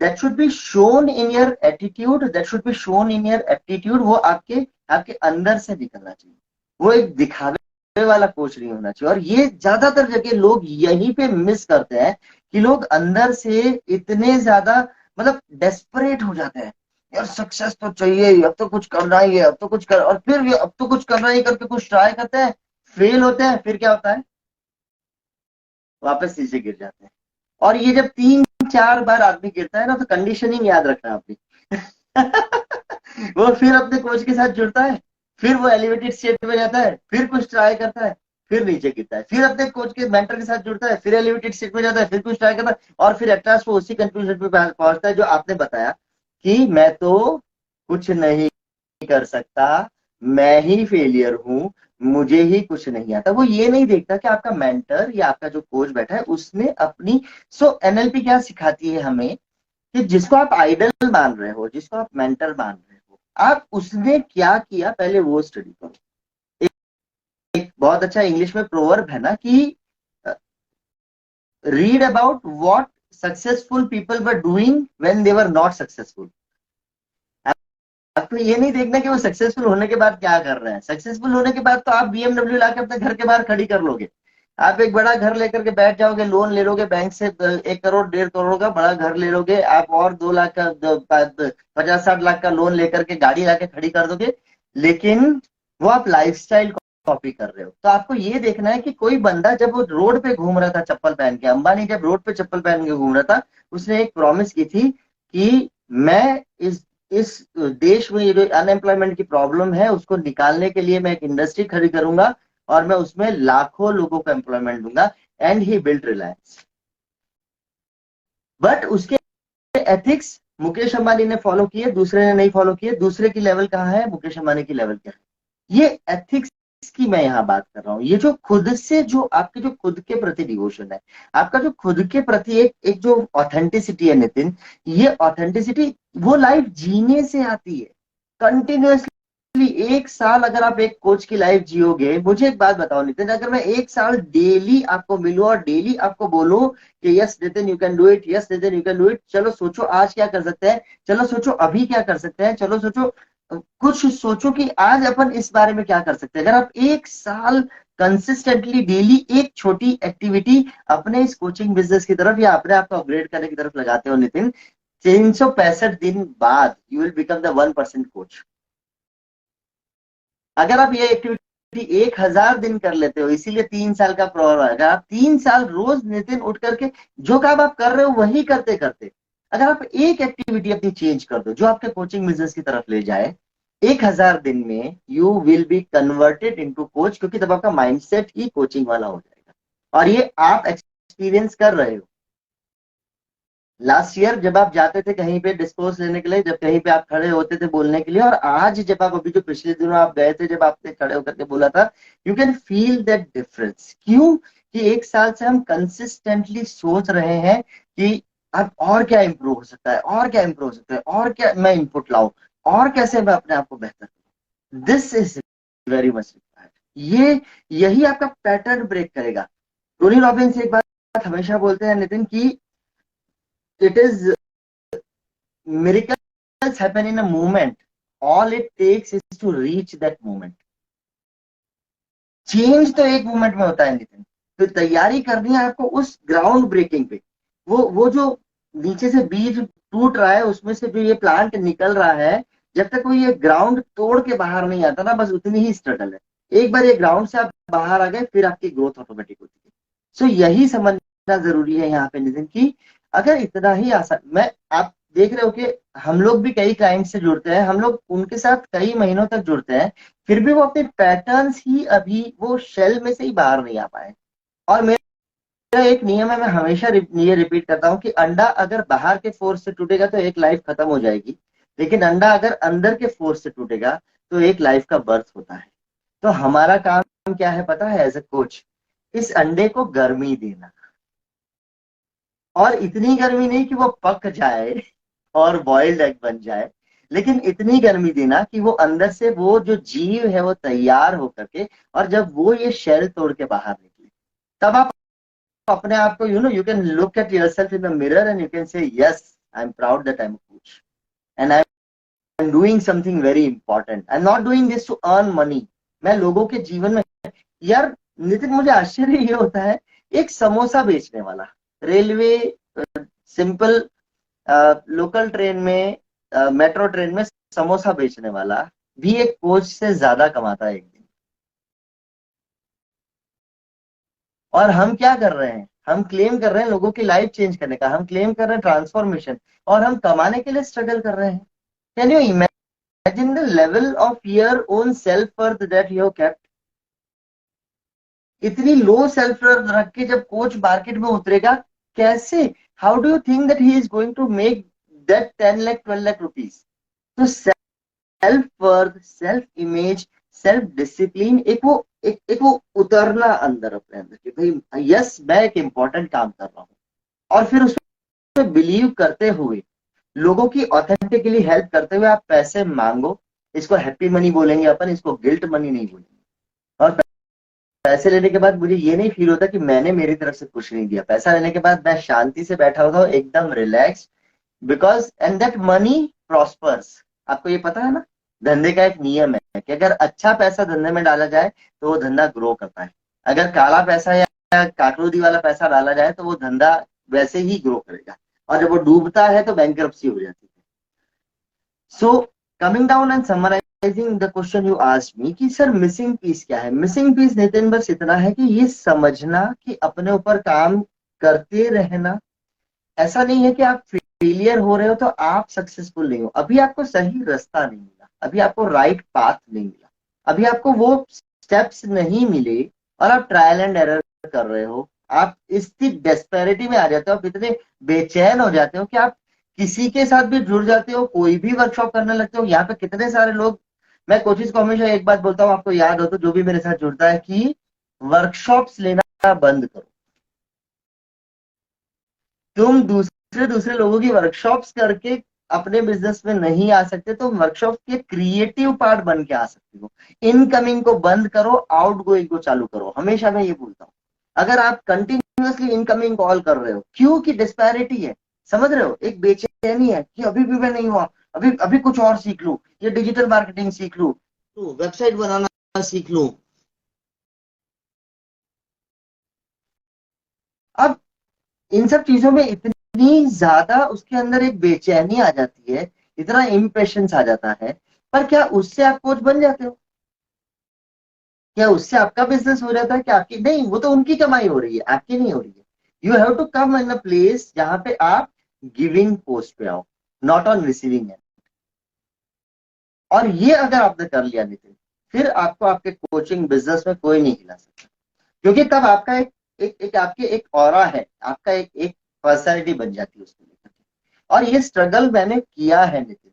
S2: that should be shown in your attitude, that should be shown in your aptitude, वो आपके आपके अंदर से निकलना चाहिए, वो एक दिखावे वाला कोच नहीं होना चाहिए। और ये ज्यादातर जगह लोग यहीं पे मिस करते हैं, कि लोग अंदर से इतने ज्यादा मतलब डेस्परेट हो जाते हैं, यार सक्सेस तो चाहिए, अब तो कुछ करना ही है, अब तो कुछ कर, और फिर ये अब तो कुछ करना ही करके कुछ ट्राई करते हैं, फेल होते हैं, फिर क्या होता है? वापस नीचे गिर जाते हैं। और ये जब 3-4 बार आदमी गिरता है ना, तो कंडीशनिंग याद रखना अपनी। वो फिर अपने कोच के साथ जुड़ता है, फिर वो एलिवेटेड स्टेट में जाता है, फिर कुछ ट्राई करता है, फिर नीचे गिरता है, फिर अपने कोच के मेंटर के साथ जुड़ता है, फिर एलिवेटेड स्टेट में जाता है, फिर कुछ ट्राई करता है, और फिर एट लास्ट वो उसी कंक्लूजन पे पहुंचता है जो आपने बताया, कि मैं तो कुछ नहीं कर सकता, मैं ही फेलियर हूं, मुझे ही कुछ नहीं आता। वो ये नहीं देखता कि आपका मेंटर या आपका जो कोच बैठा है, उसने अपनी, सो एनएलपी क्या सिखाती है हमें, कि जिसको आप आइडल मान रहे हो, जिसको आप मेंटर मान रहे हो, आप उसने क्या किया पहले वो स्टडी करो। एक बहुत अच्छा इंग्लिश में प्रोवर्ब है ना, कि read about what successful people were doing when they were not successful. आपको ये नहीं देखना कि वो सक्सेसफुल होने के बाद क्या कर रहे हैं, सक्सेसफुल होने के बाद तो आप बीएमडब्ल्यू लाके अपने घर के बाहर खड़ी कर लोगे, आप एक बड़ा घर लेकर के बैठ जाओगे, लोन ले लोगे बैंक से, 1 करोड़ 1.5 करोड़ का बड़ा घर ले लोगे आप, और 2 लाख का 50-60 लाख का लोन लेकर के गाड़ी लाके खड़ी कर दोगे, लेकिन वो आप लाइफस्टाइल कॉपी कर रहे हो। तो आपको ये देखना है कि कोई बंदा जब वो रोड पे घूम रहा था चप्पल पहन के, अंबानी जब रोड पे चप्पल पहन के घूम रहा था, उसने एक प्रॉमिस की थी कि मैं इस देश में ये जो अनएम्प्लॉयमेंट की प्रॉब्लम है, उसको निकालने के लिए मैं एक इंडस्ट्री खड़ी करूंगा, और मैं उसमें लाखों लोगों को एम्प्लॉयमेंट दूंगा। And he built Reliance, but उसके एथिक्स मुकेश अंबानी ने फॉलो किए, दूसरे ने नहीं फॉलो किए, दूसरे की लेवल कहाँ है, मुकेश अंबानी की लेवल क्या है। ये एथिक्स की मैं यहाँ बात कर रहा हूँ। ये जो खुद से, जो आपके जो खुद के प्रति डिवोशन है, आपका जो खुद के प्रति एक एक जो ऑथेंटिसिटी है नितिन, ये ऑथेंटिसिटी वो लाइफ जीने से आती है कंटिन्यूअसली। एक साल अगर आप एक कोच की लाइफ जियोगे, मुझे एक बात बताओ नितिन, अगर मैं एक साल डेली आपको मिलूं और डेली आपको बोलूं कि yes Nitin you can do it, yes Nitin you can do it, चलो सोचो आज क्या कर सकते हैं, चलो सोचो अभी क्या कर सकते हैं, चलो सोचो कुछ सोचो कि आज अपन इस बारे में क्या कर सकते हैं। अगर आप एक साल कंसिस्टेंटली डेली एक छोटी एक्टिविटी अपने इस कोचिंग बिजनेस की तरफ या अपने आप को अपग्रेड करने की तरफ लगाते हो नितिन, 365 दिन बाद you will become the 1% coach. अगर आप ये एक्टिविटी 1000 दिन कर लेते हो, इसीलिए 3 साल का प्रोग्राम है। अगर आप 3 साल रोज नितिन उठ करके जो काम आप कर रहे हो वही करते करते, अगर आप एक एक्टिविटी अपनी चेंज कर दो जो आपके कोचिंग बिजनेस की तरफ ले जाए, 1000 दिन में you will be converted into coach, क्योंकि तब आपका माइंडसेट ही कोचिंग वाला हो जाएगा। और ये आप एक्सपीरियंस कर रहे हो। लास्ट ईयर जब आप जाते थे कहीं पे डिस्कोर्स लेने के लिए, जब कहीं पे आप खड़े होते थे बोलने के लिए, और आज जब आप अभी जो पिछले दिनों आप गए थे जब आपने खड़े होकर के बोला था, you can feel that difference. क्यों? कि एक साल से हम कंसिस्टेंटली सोच रहे हैं कि अब और क्या इंप्रूव हो सकता है, और क्या इंप्रूव हो सकता है, और क्या मैं इनपुट लाऊं, और कैसे मैं अपने आप को बेहतर करूं। This is very much required. ये यही आपका पैटर्न ब्रेक करेगा। टोनी रॉबिन्स एक बात हमेशा बोलते हैं नितिन की, it is miracles happen in a moment, all it takes is to reach that moment। Change तो एक मोमेंट में होता है नितिन, तो तैयारी करनी है आपको उस ग्राउंड ब्रेकिंग पे। वो जो नीचे से बीज टूट रहा है, उसमें से जो ये प्लांट निकल रहा है, जब तक वो ये ग्राउंड तोड़ के बाहर नहीं आता ना, बस उतनी ही स्ट्रगल है। एक बार ये ग्राउंड से आप बाहर आ गए, फिर आपकी ग्रोथ ऑटोमेटिक होती है। सो यही समझना जरूरी है यहाँ पे नितिन की, अगर इतना ही आसान, मैं आप देख रहे हो कि हम लोग भी कई क्लाइंट से जुड़ते हैं, हम लोग उनके साथ कई महीनों तक जुड़ते हैं, फिर भी वो अपने पैटर्न्स ही अभी वो शेल में से ही बाहर नहीं आ पाए। और मेरा एक नियम है, मैं हमेशा ये रिपीट करता हूँ कि अंडा अगर बाहर के फोर्स से टूटेगा तो एक लाइफ खत्म हो जाएगी, लेकिन अंडा अगर अंदर के फोर्स से टूटेगा तो एक लाइफ का बर्थ होता है। तो हमारा काम क्या है पता है, एज ए कोच, इस अंडे को गर्मी देना, और इतनी गर्मी नहीं कि वो पक जाए और बॉइल्ड एग बन जाए, लेकिन इतनी गर्मी देना कि वो अंदर से वो जो जीव है वो तैयार होकर के, और जब वो ये शेल तोड़ के बाहर निकले, तब आप अपने आप को you can look at yourself in the mirror and you can say yes I am proud that I am coach and I am doing something very important. I am not doing this to earn money. मैं लोगों के जीवन में, यार नितिन मुझे आश्चर्य ये होता है, एक समोसा बेचने वाला रेलवे, सिंपल लोकल ट्रेन में, मेट्रो ट्रेन में समोसा बेचने वाला भी एक कोच से ज्यादा कमाता है एक दिन। और हम क्या कर रहे हैं, हम क्लेम कर रहे हैं लोगों की लाइफ चेंज करने का, हम क्लेम कर रहे हैं ट्रांसफॉर्मेशन, और हम कमाने के लिए स्ट्रगल कर रहे हैं। Can you imagine the level of your own self worth that you have kept. इतनी लो सेल्फ वर्थ रख के जब कोच मार्केट में उतरेगा, कैसे, how do you think that he is going to make that 10 lakh 12 lakh rupees. तो self worth, self image, self discipline, एक वो उतरना अंदर अपने अंदर कि भाई यस मैं एक इंपॉर्टेंट काम कर रहा हूँ, और फिर उसमें बिलीव करते हुए, लोगों की ऑथेंटिकली हेल्प करते हुए आप पैसे मांगो। इसको हैप्पी मनी बोलेंगे अपन, इसको गिल्ट मनी नहीं बोलेंगे। और पैसे लेने के बाद मुझे ये नहीं फील होता कि मैंने मेरी तरफ से कुछ नहीं दिया। पैसा लेने के बाद मैं शांति से बैठा होता हूँ एकदम relax, because and that money prospers. आपको ये पता है ना, धंधे का एक नियम है कि अगर अच्छा पैसा धंधे में डाला जाए तो वो धंधा ग्रो करता है, अगर काला पैसा या काकरोदी वाला पैसा डाला जाए तो वो धंधा वैसे ही ग्रो करेगा, और जब वो डूबता है तो बैंकरप्सी हो जाती है। So coming down and summarizing the question you asked me कि सर मिसिंग पीस क्या है। मिसिंग पीस नितिन बस इतना है कि ये समझना कि अपने ऊपर काम करते रहना। ऐसा नहीं है कि आप फेलियर हो रहे हो तो आप सक्सेसफुल नहीं हो, अभी आपको सही रास्ता नहीं मिला, अभी आपको राइट पाथ नहीं मिला, अभी आपको वो स्टेप्स नहीं मिले, और आप ट्रायल एंड एरर कर रहे हो। आप इतनी डेस्पेरिटी में आ जाते हो, आप इतने बेचैन हो जाते हो कि आप किसी के साथ भी जुड़ जाते हो, कोई भी वर्कशॉप करने लगते हो। यहाँ पे कितने सारे लोग, मैं कोचिज को हमेशा एक बात बोलता हूँ, आपको याद हो तो, जो भी मेरे साथ जुड़ता है, कि वर्कशॉप्स लेना बंद करो। तुम दूसरे दूसरे लोगों की वर्कशॉप्स करके अपने बिजनेस में नहीं आ सकते, तो वर्कशॉप के क्रिएटिव पार्ट बन के आ सकते हो। इनकमिंग को बंद करो, आउटगोइंग को चालू करो। हमेशा मैं ये बोलता हूँ, अगर आप कंटिन्यूअसली इनकमिंग कॉल कर रहे हो, क्यों की डिस्पैरिटी है, समझ रहे हो, एक बेचैनी है कि अभी भी मैं नहीं हुआ, अभी अभी कुछ और सीख लूं, ये डिजिटल मार्केटिंग सीख लूं, तो वेबसाइट बनाना सीख लूं। अब इन सब चीजों में इतनी ज्यादा उसके अंदर एक बेचैनी आ जाती है, इतना इम्पेशंस आ जाता है, पर क्या उससे आप कोच बन जाते हो? क्या उससे आपका बिजनेस हो जाता है? क्या आपकी नहीं, वो तो उनकी कमाई हो रही है, आपकी नहीं हो रही है। You have to come in a place जहां पे आप गिविंग पोस्ट पे आओ, नॉट ऑन रिसीविंग एंड। और ये अगर आपने कर लिया नितिन, फिर आपको आपके कोचिंग बिजनेस में कोई नहीं हिला सकता, क्योंकि तब आपका एक आपके एक ऑरा है, आपका एक पर्सनैलिटी बन जाती है उसको लेकर के। और ये स्ट्रगल मैंने किया है नितिन।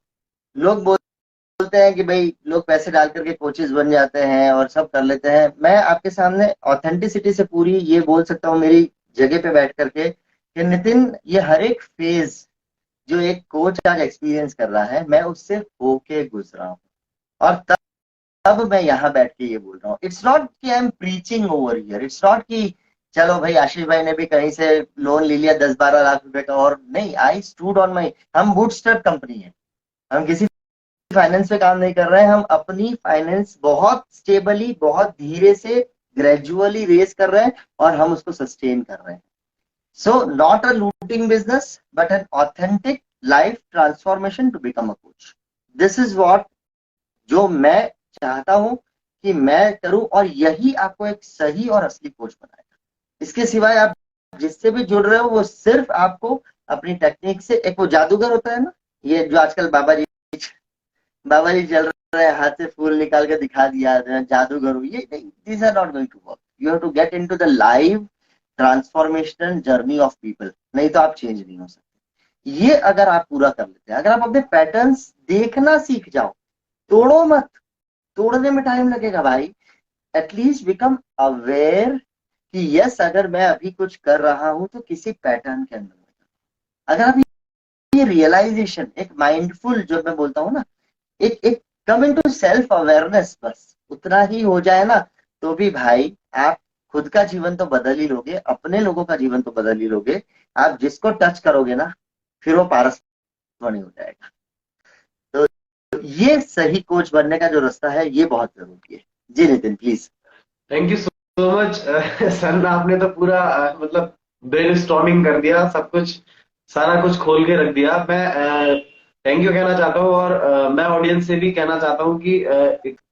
S2: लोग बोलते हैं कि भाई लोग पैसे डाल करके कोचेस बन जाते हैं और सब कर लेते हैं। मैं आपके सामने ऑथेंटिसिटी से पूरी ये बोल सकता हूँ, मेरी जगह पे बैठ करके, कि नितिन, ये हर एक फेज जो एक कोच आज एक्सपीरियंस कर रहा है, मैं उससे होके गुजरा हूँ। और तब मैं यहाँ बैठ के ये बोल रहा हूँ। इट्स नॉट कि I am preaching over here, it's not कि चलो भाई आशीष भाई ने भी कहीं से लोन ले लिया 10-12 लाख रुपए का, और नहीं, आई स्टूड ऑन माई, हम बूटस्ट्रैप कंपनी है, हम किसी फाइनेंस पे काम नहीं कर रहे हैं, हम अपनी फाइनेंस बहुत स्टेबली, बहुत धीरे से, ग्रेजुअली रेस कर रहे हैं, और हम उसको सस्टेन कर रहे हैं। So not a looting business, but an authentic life transformation to become a coach. This is what जो मैं चाहता हूं कि मैं करूं, और यही आपको एक सही और असली कोच बनाएगा। इसके सिवाय आप जिससे भी जुड़ रहे हो, वो सिर्फ आपको अपनी टेक्निक से, एक वो जादूगर होता है ना, ये जो आजकल बाबा जी चल रहे हैं, हाथ से फूल निकाल के दिखा दिया, जादूगर हूं, ये नहीं, these are not going to work. You have to get into the live transformation journey of people, नहीं तो आप चेंज नहीं हो सकते। ये अगर आप पूरा कर लेते हैं, अगर आप अपने पैटर्न्स देखना सीख जाओ, तोड़ो मत, तोड़ने में टाइम लगेगा भाई, एटलीस्ट बिकम अवेयर कि यस, अगर मैं अभी कुछ कर रहा हूं तो किसी पैटर्न के अंदर, अगर आप ये रियलाइजेशन, एक माइंडफुल जो मैं बोलता हूँ ना, एक एक कम इनटू सेल्फ अवेयरनेस, बस उतना ही हो जाए ना, तो भी भाई आप खुद का जीवन तो बदल ही लोगे, अपने लोगों का जीवन तो बदल ही लोगे। आप जिसको टच करोगे ना, फिर वो पारस नहीं हो जाएगा। तो ये सही कोच बनने का जो रास्ता है, ये बहुत जरूरी है। जी Nitin, please.
S1: Thank you so much sir, आपने तो पूरा मतलब ब्रेन स्टॉर्मिंग कर दिया, सब कुछ सारा कुछ खोल के रख दिया। मैं थैंक यू कहना चाहता हूँ, और मैं ऑडियंस से भी कहना चाहता हूँ कि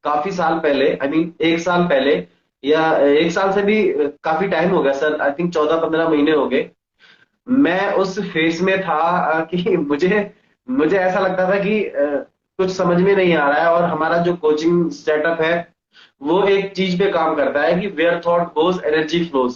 S1: काफी साल पहले, आई मीन 1 साल पहले, या 1 साल से भी काफी टाइम हो गया सर, आई थिंक 14-15 महीने हो गए, मैं उस फेज में था कि मुझे मुझे ऐसा लगता था कि कुछ समझ में नहीं आ रहा है, और हमारा जो कोचिंग सेटअप है वो एक चीज पे काम करता है कि where thought goes energy flows.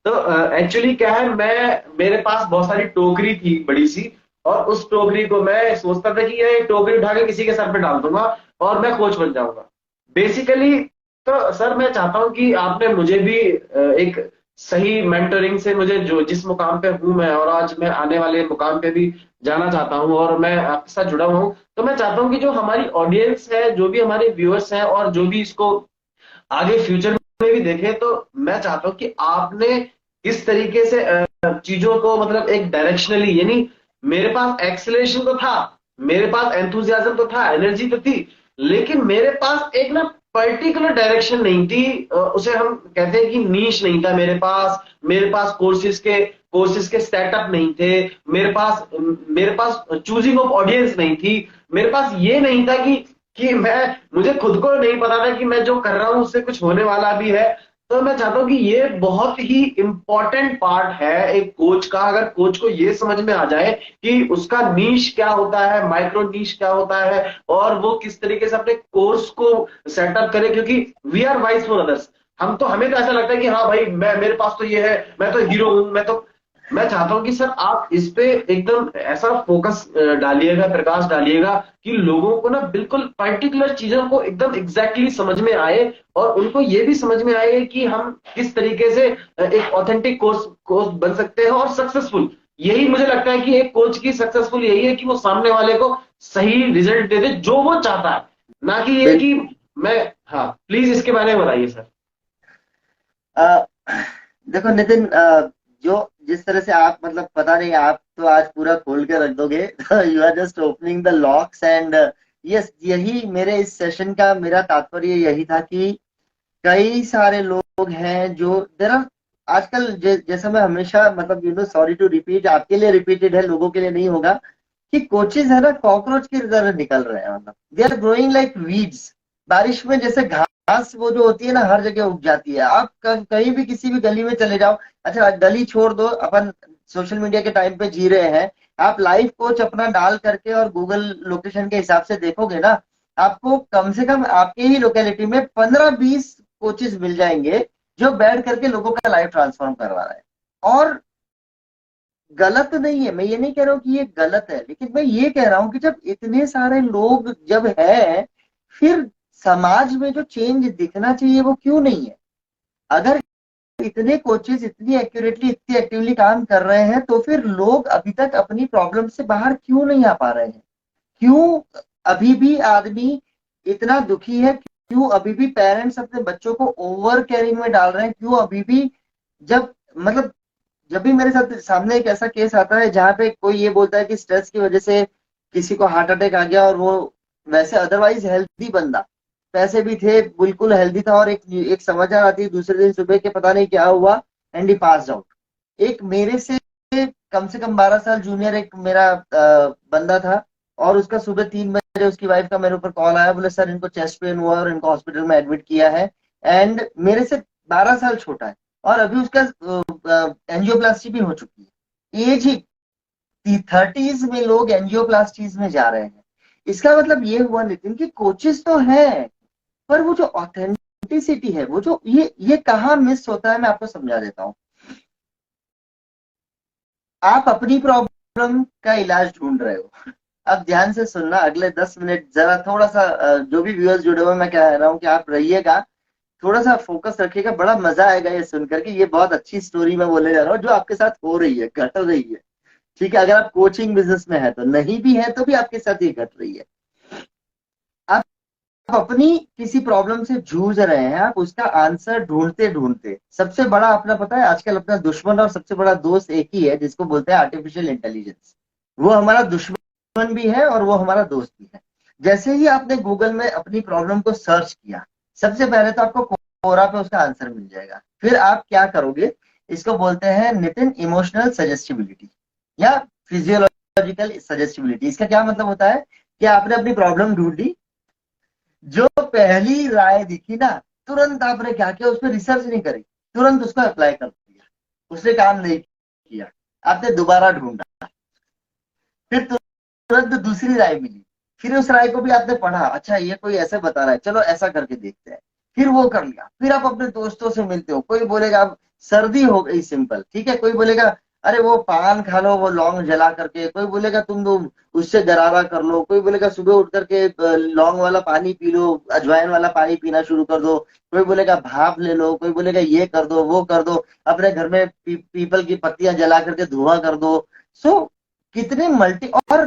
S1: तो एक्चुअली क्या है, मैं मेरे पास बहुत सारी टोकरी थी बड़ी सी, और उस टोकरी को मैं सोचता था कि ये टोकरी उठा के किसी के सर पे डाल दूंगा और मैं कोच बन जाऊंगा बेसिकली। तो सर मैं चाहता हूं कि आपने मुझे भी एक सही मेंटरिंग से, मुझे जो जिस मुकाम पे हूं मैं, और आज मैं आने वाले मुकाम पे भी जाना चाहता हूं, और मैं आपके साथ जुड़ा हुआ हूं, तो मैं चाहता हूं कि जो हमारी ऑडियंस है, जो भी हमारे व्यूअर्स हैं, और जो भी इसको आगे फ्यूचर में भी देखे, तो मैं चाहता हूं कि आपने इस तरीके से चीजों को मतलब एक डायरेक्शनली, यानी मेरे पास एक्सेलरेशन तो था, मेरे पास एंथुजियाज्म तो था, एनर्जी तो थी, लेकिन मेरे पास एक ना पर्टिकुलर डायरेक्शन नहीं थी, उसे हम कहते हैं कि नीश नहीं था मेरे पास कोर्सेज के सेटअप नहीं थे, मेरे पास चूजिंग ऑफ ऑडियंस नहीं थी, मेरे पास ये नहीं था कि मुझे खुद को नहीं पता था कि मैं जो कर रहा हूं उससे कुछ होने वाला भी है। तो मैं चाहता हूं कि ये बहुत ही इंपॉर्टेंट पार्ट है एक कोच का, अगर कोच को ये समझ में आ जाए कि उसका नीश क्या होता है, माइक्रो नीश क्या होता है, और वो किस तरीके से अपने कोर्स को सेटअप करे, क्योंकि we are wise for others. हमें तो ऐसा लगता है कि हाँ भाई, मैं मेरे पास तो ये है, मैं तो हीरो हूं, मैं तो मैं चाहता हूं कि सर आप इस पे एकदम ऐसा फोकस डालिएगा, प्रकाश डालिएगा कि लोगों को ना बिल्कुल पर्टिकुलर चीजों को एकदम एग्जैक्टली समझ में आए, और उनको ये भी समझ में आए कि हम किस तरीके से एक ऑथेंटिक कोच कोच बन सकते हैं और सक्सेसफुल। यही मुझे लगता है कि एक कोच की सक्सेसफुल यही है कि वो सामने वाले को सही रिजल्ट दे दे जो वो चाहता है, ना कि ये कि मैं। हाँ, प्लीज इसके बारे में बताइए सर।
S2: अ, देखो नितिन, जो जिस तरह से आप मतलब पता नहीं, आप तो आज पूरा खोल के रख दोगे you are just opening the locks and yes, यही मेरे इस सेशन का मेरा तात्पर्य यही था कि कई सारे लोग हैं जो देर आर आजकल जैसा मैं हमेशा मतलब सॉरी टू रिपीट, आपके लिए रिपीटेड है, लोगों के लिए नहीं होगा, कि कोचेज है ना कॉकरोच की तरह निकल रहे हैं, मतलब they are growing like weeds. बारिश में जैसे घास वो जो होती है ना हर जगह उग जाती है, आप कहीं भी किसी भी गली में चले जाओ। अच्छा गली छोड़ दो, अपन सोशल मीडिया के टाइम पे जी रहे हैं, आप लाइव कोच अपना डाल करके और गूगल लोकेशन के हिसाब से देखोगे ना, आपको कम से कम आपके ही लोकेलिटी में 15-20 कोचेस मिल जाएंगे जो बैठ करके लोगों का लाइफ ट्रांसफॉर्म करवा रहे हैं। और गलत नहीं है, मैं ये नहीं कह रहा हूं कि ये गलत है, लेकिन मैं ये कह रहा हूं कि जब इतने सारे लोग जब है, फिर समाज में जो चेंज दिखना चाहिए वो क्यों नहीं है? अगर इतने कोचेस इतनी एक्यूरेटली इतनी एक्टिवली काम कर रहे हैं तो फिर लोग अभी तक अपनी प्रॉब्लम से बाहर क्यों नहीं आ पा रहे हैं? क्यों अभी भी आदमी इतना दुखी है? क्यों अभी भी पेरेंट्स अपने बच्चों को ओवर केयरिंग में डाल रहे हैं? क्यों अभी भी जब मतलब जब भी मेरे साथ सामने एक ऐसा केस आता है जहां पे कोई ये बोलता है कि स्ट्रेस की वजह से किसी को हार्ट अटैक आ गया, और वो वैसे अदरवाइज हेल्दी बंदा, पैसे भी थे, बिल्कुल हेल्दी था, और एक एक समाचार आती है दूसरे दिन सुबह के पता नहीं क्या हुआ एंड ही पास्ड आउट। एक मेरे से कम 12 साल जूनियर एक मेरा बंदा था, और उसका सुबह 3 बजे उसकी वाइफ का मेरे ऊपर कॉल आया, बोले सर इनको चेस्ट पेन हुआ और इनको हॉस्पिटल में एडमिट किया है। एंड मेरे से 12 साल छोटा है, और अभी उसका एंजियोप्लास्टी भी हो चुकी है। एज ही 30s में लोग एंजियोप्लास्टीज में जा रहे हैं। इसका मतलब ये हुआ नितिन कि कोचेस तो है, पर वो जो ऑथेंटिसिटी है, वो जो ये कहाँ मिस होता है, मैं आपको समझा देता हूँ। आप अपनी प्रॉब्लम का इलाज ढूंढ रहे हो, अब ध्यान से सुनना, अगले 10 मिनट जरा थोड़ा सा जो भी व्यूअर्स जुड़े हुए, मैं कह रहा हूँ कि आप रहिएगा, थोड़ा सा फोकस रखिएगा, बड़ा मजा आएगा ये सुनकर के। ये बहुत अच्छी स्टोरी मैं बोलने जा रहा हूँ जो आपके साथ हो रही है, घट रही है। ठीक है, अगर आप कोचिंग बिजनेस में है तो, नहीं भी है तो भी आपके साथ ये घट रही है। आप अपनी किसी प्रॉब्लम से जूझ रहे हैं, आप उसका आंसर ढूंढते ढूंढते, सबसे बड़ा अपना पता है आजकल अपना दुश्मन और सबसे बड़ा दोस्त एक ही है, जिसको बोलते हैं आर्टिफिशियल इंटेलिजेंस। वो हमारा दुश्मन भी है और वो हमारा दोस्त भी है। जैसे ही आपने गूगल में अपनी प्रॉब्लम को सर्च किया, सबसे पहले तो आपको कोरा पे उसका आंसर मिल जाएगा। फिर आप क्या करोगे? इसको बोलते हैं नितिन इमोशनल सजेस्टिबिलिटी या फिजियोलॉजिकल सजेस्टिबिलिटी। इसका क्या मतलब होता है कि आपने अपनी प्रॉब्लम ढूंढी, जो पहली राय दिखी ना, तुरंत आपने क्या किया, उस पर रिसर्च नहीं करी, तुरंत उसको अप्लाई कर दिया। उसने काम नहीं किया, आपने दोबारा ढूंढा, फिर तुरंत दूसरी राय मिली, फिर उस राय को भी आपने पढ़ा, अच्छा ये कोई ऐसे बता रहा है, चलो ऐसा करके देखते हैं, फिर वो कर लिया। फिर आप अपने दोस्तों से मिलते हो, कोई बोलेगा अब सर्दी हो गई सिंपल, ठीक है, कोई बोलेगा अरे वो पान खा लो वो लौंग जला करके, कोई बोलेगा तुम लोग उससे गरारा कर लो, कोई बोलेगा सुबह उठ करके लौंग वाला पानी पी लो, अजवाइन वाला पानी पीना शुरू कर दो, कोई बोलेगा भाप ले लो, कोई बोलेगा ये कर दो वो कर दो, अपने घर में पीपल की पत्तियां जला करके धुआं कर दो। सो कितने मल्टी, और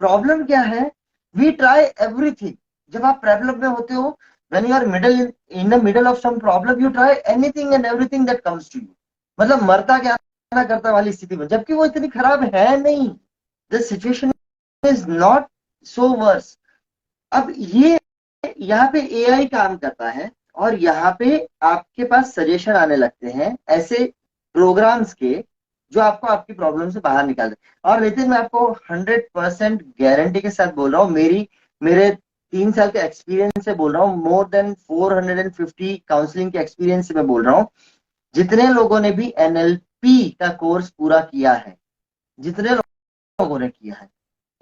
S2: प्रॉब्लम क्या है, वी ट्राई एवरीथिंग। जब आप प्रॉब्लम में होते हो, when you are middle in the middle of some problem, you try anything and everything that comes to you, मतलब मरता क्या ना करता वाली स्थिति में, जबकि वो इतनी खराब है नहीं, the situation is not so worse. अब ये यहाँ पे एआई काम करता है, और यहाँ पे आपके पास सजेशन आने लगते हैं ऐसे प्रोग्राम्स के, जो आपको आपकी प्रॉब्लम से बाहर निकाल दे। और नितिन मैं आपको 100% गारंटी के साथ बोल रहा हूँ, मेरे 3 साल के एक्सपीरियंस से बोल रहा हूँ, मोर देन 450 काउंसलिंग के एक्सपीरियंस से मैं बोल रहा हूँ, जितने लोगों ने भी एनएलपी का कोर्स पूरा किया है, जितने लोगों ने किया है,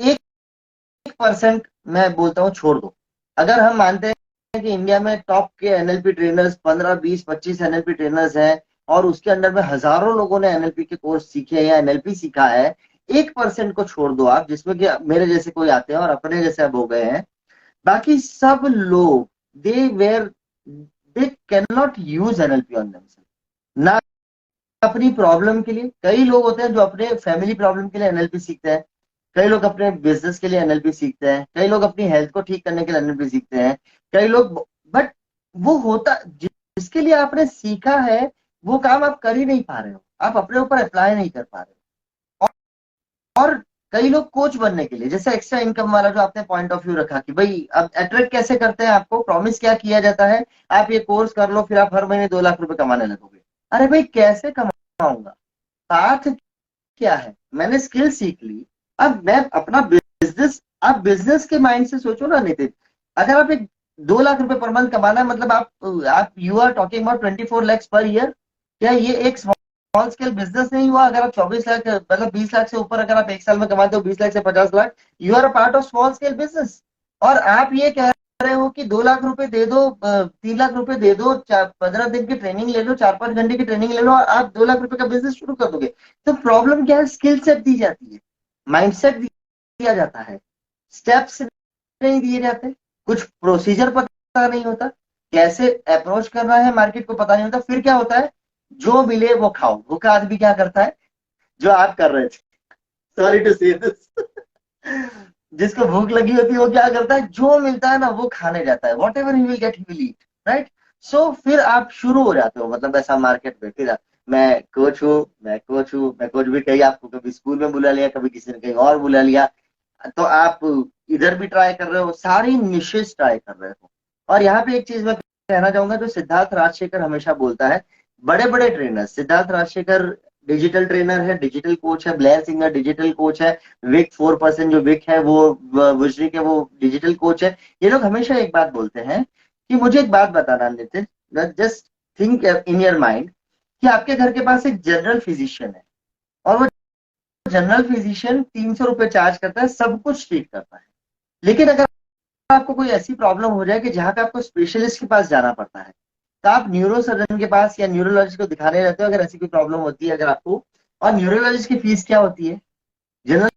S2: 1% मैं बोलता हूँ छोड़ दो। अगर हम मानते हैं कि इंडिया में टॉप के एनएलपी ट्रेनर्स 15, 20, 25 एनएलपी ट्रेनर्स हैं, और उसके अंडर में हजारों लोगों ने एनएलपी के कोर्स सीखे या एनएलपी सीखा है, 1% को छोड़ दो आप, जिसमें कि मेरे जैसे कोई आते हैं और अपने जैसे अब हो गए हैं, बाकी सब लोग they were they can not use NLP on themselves. ना अपनी प्रॉब्लम के लिए, कई लोग होते हैं जो अपने फैमिली प्रॉब्लम के लिए एनएलपी सीखते हैं, कई लोग अपने बिजनेस के लिए एनएलपी सीखते हैं, कई लोग अपनी हेल्थ को ठीक करने के लिए एनएलपी सीखते हैं, कई लोग, बट वो होता जिसके लिए आपने सीखा है वो काम आप कर ही नहीं पा रहे हो, आप अपने ऊपर अप्लाई नहीं कर पा रहे हो। और कई लोग कोच बनने के लिए, जैसे एक्स्ट्रा इनकम वाला जो आपने पॉइंट ऑफ व्यू रखा कि भाई अब अट्रैक्ट कैसे करते हैं, आपको प्रॉमिस क्या किया जाता है, आप ये कोर्स कर लो फिर आप हर महीने 2 लाख रुपए कमाने लगोगे। अरे भाई कैसे कमाऊंगा, पाथ क्या है, मैंने स्किल सीख ली, अब मैं अपना बिजनेस, आप बिजनेस के माइंड से सोचो ना नितिन, अगर आप एक 2 लाख रुपए पर मंथ कमाना है, मतलब आप you are talking about 24 lakhs per year. क्या ये एक स्मॉल स्केल बिजनेस नहीं हुआ? अगर आप 24 लाख मतलब 20 लाख से ऊपर अगर आप एक साल में कमाते हो, 20 लाख से 50 lakh, you are a part of small scale business. और आप ये कह रहे हो कि 2 लाख रुपए दे दो, 3 लाख रुपए दे दो, 15 दिन की ट्रेनिंग ले लो, 4-5 घंटे की ट्रेनिंग ले लो और आप 2 लाख रुपए का बिजनेस शुरू कर दोगे। तो प्रॉब्लम क्या है, स्किल सेट दी जाती है, माइंडसेट दिया जाता है, स्टेप्स नहीं दिए जाते, कुछ प्रोसीजर पता नहीं होता, कैसे अप्रोच करना है मार्केट को पता नहीं होता। फिर क्या होता है, जो मिले वो खाओ। भूखा आदमी क्या करता है, जो आप कर रहे थे, सॉरी टू से दिस, जिसको भूख लगी होती है वो क्या करता है, जो मिलता है ना वो खाने जाता है, whatever he will get he will eat, right. So फिर आप शुरू हो जाते हो, मतलब ऐसा मार्केट में, फिर मैं कोच हूँ, मैं कोच हूँ, मैं कोच भी, कहीं आपको कभी स्कूल में बुला लिया, कभी किसी ने कहीं और बुला लिया, तो आप इधर भी ट्राई कर रहे हो, सारी निशेस ट्राई कर रहे हो। और यहाँ पे एक चीज मैं कहना चाहूंगा, जो सिद्धार्थ राजशेखर हमेशा बोलता है, बड़े बड़े trainer, Siddharth Rajshekhar digital trainer है, डिजिटल कोच है, ब्लेयर सिंगर डिजिटल कोच है, विक 4% जो विक है वो वज्रिक है, वो डिजिटल कोच है। ये लोग हमेशा एक बात बोलते हैं कि मुझे एक बात बताना Nitin, just think in your mind, कि आपके घर के पास एक जनरल फिजिशियन है और वो जनरल फिजिशियन 300 रुपए चार्ज करता है, सब कुछ ठीक करता है। लेकिन अगर आपको कोई ऐसी प्रॉब्लम हो जाए कि जहां पे आपको स्पेशलिस्ट के पास जाना पड़ता है, तो आप न्यूरो सर्जन के पास या न्यूरोलॉजिस्ट को दिखाने रहते हो, अगर ऐसी कोई प्रॉब्लम होती है अगर आपको। और न्यूरोलॉजिस्ट की फीस क्या होती है, जनरल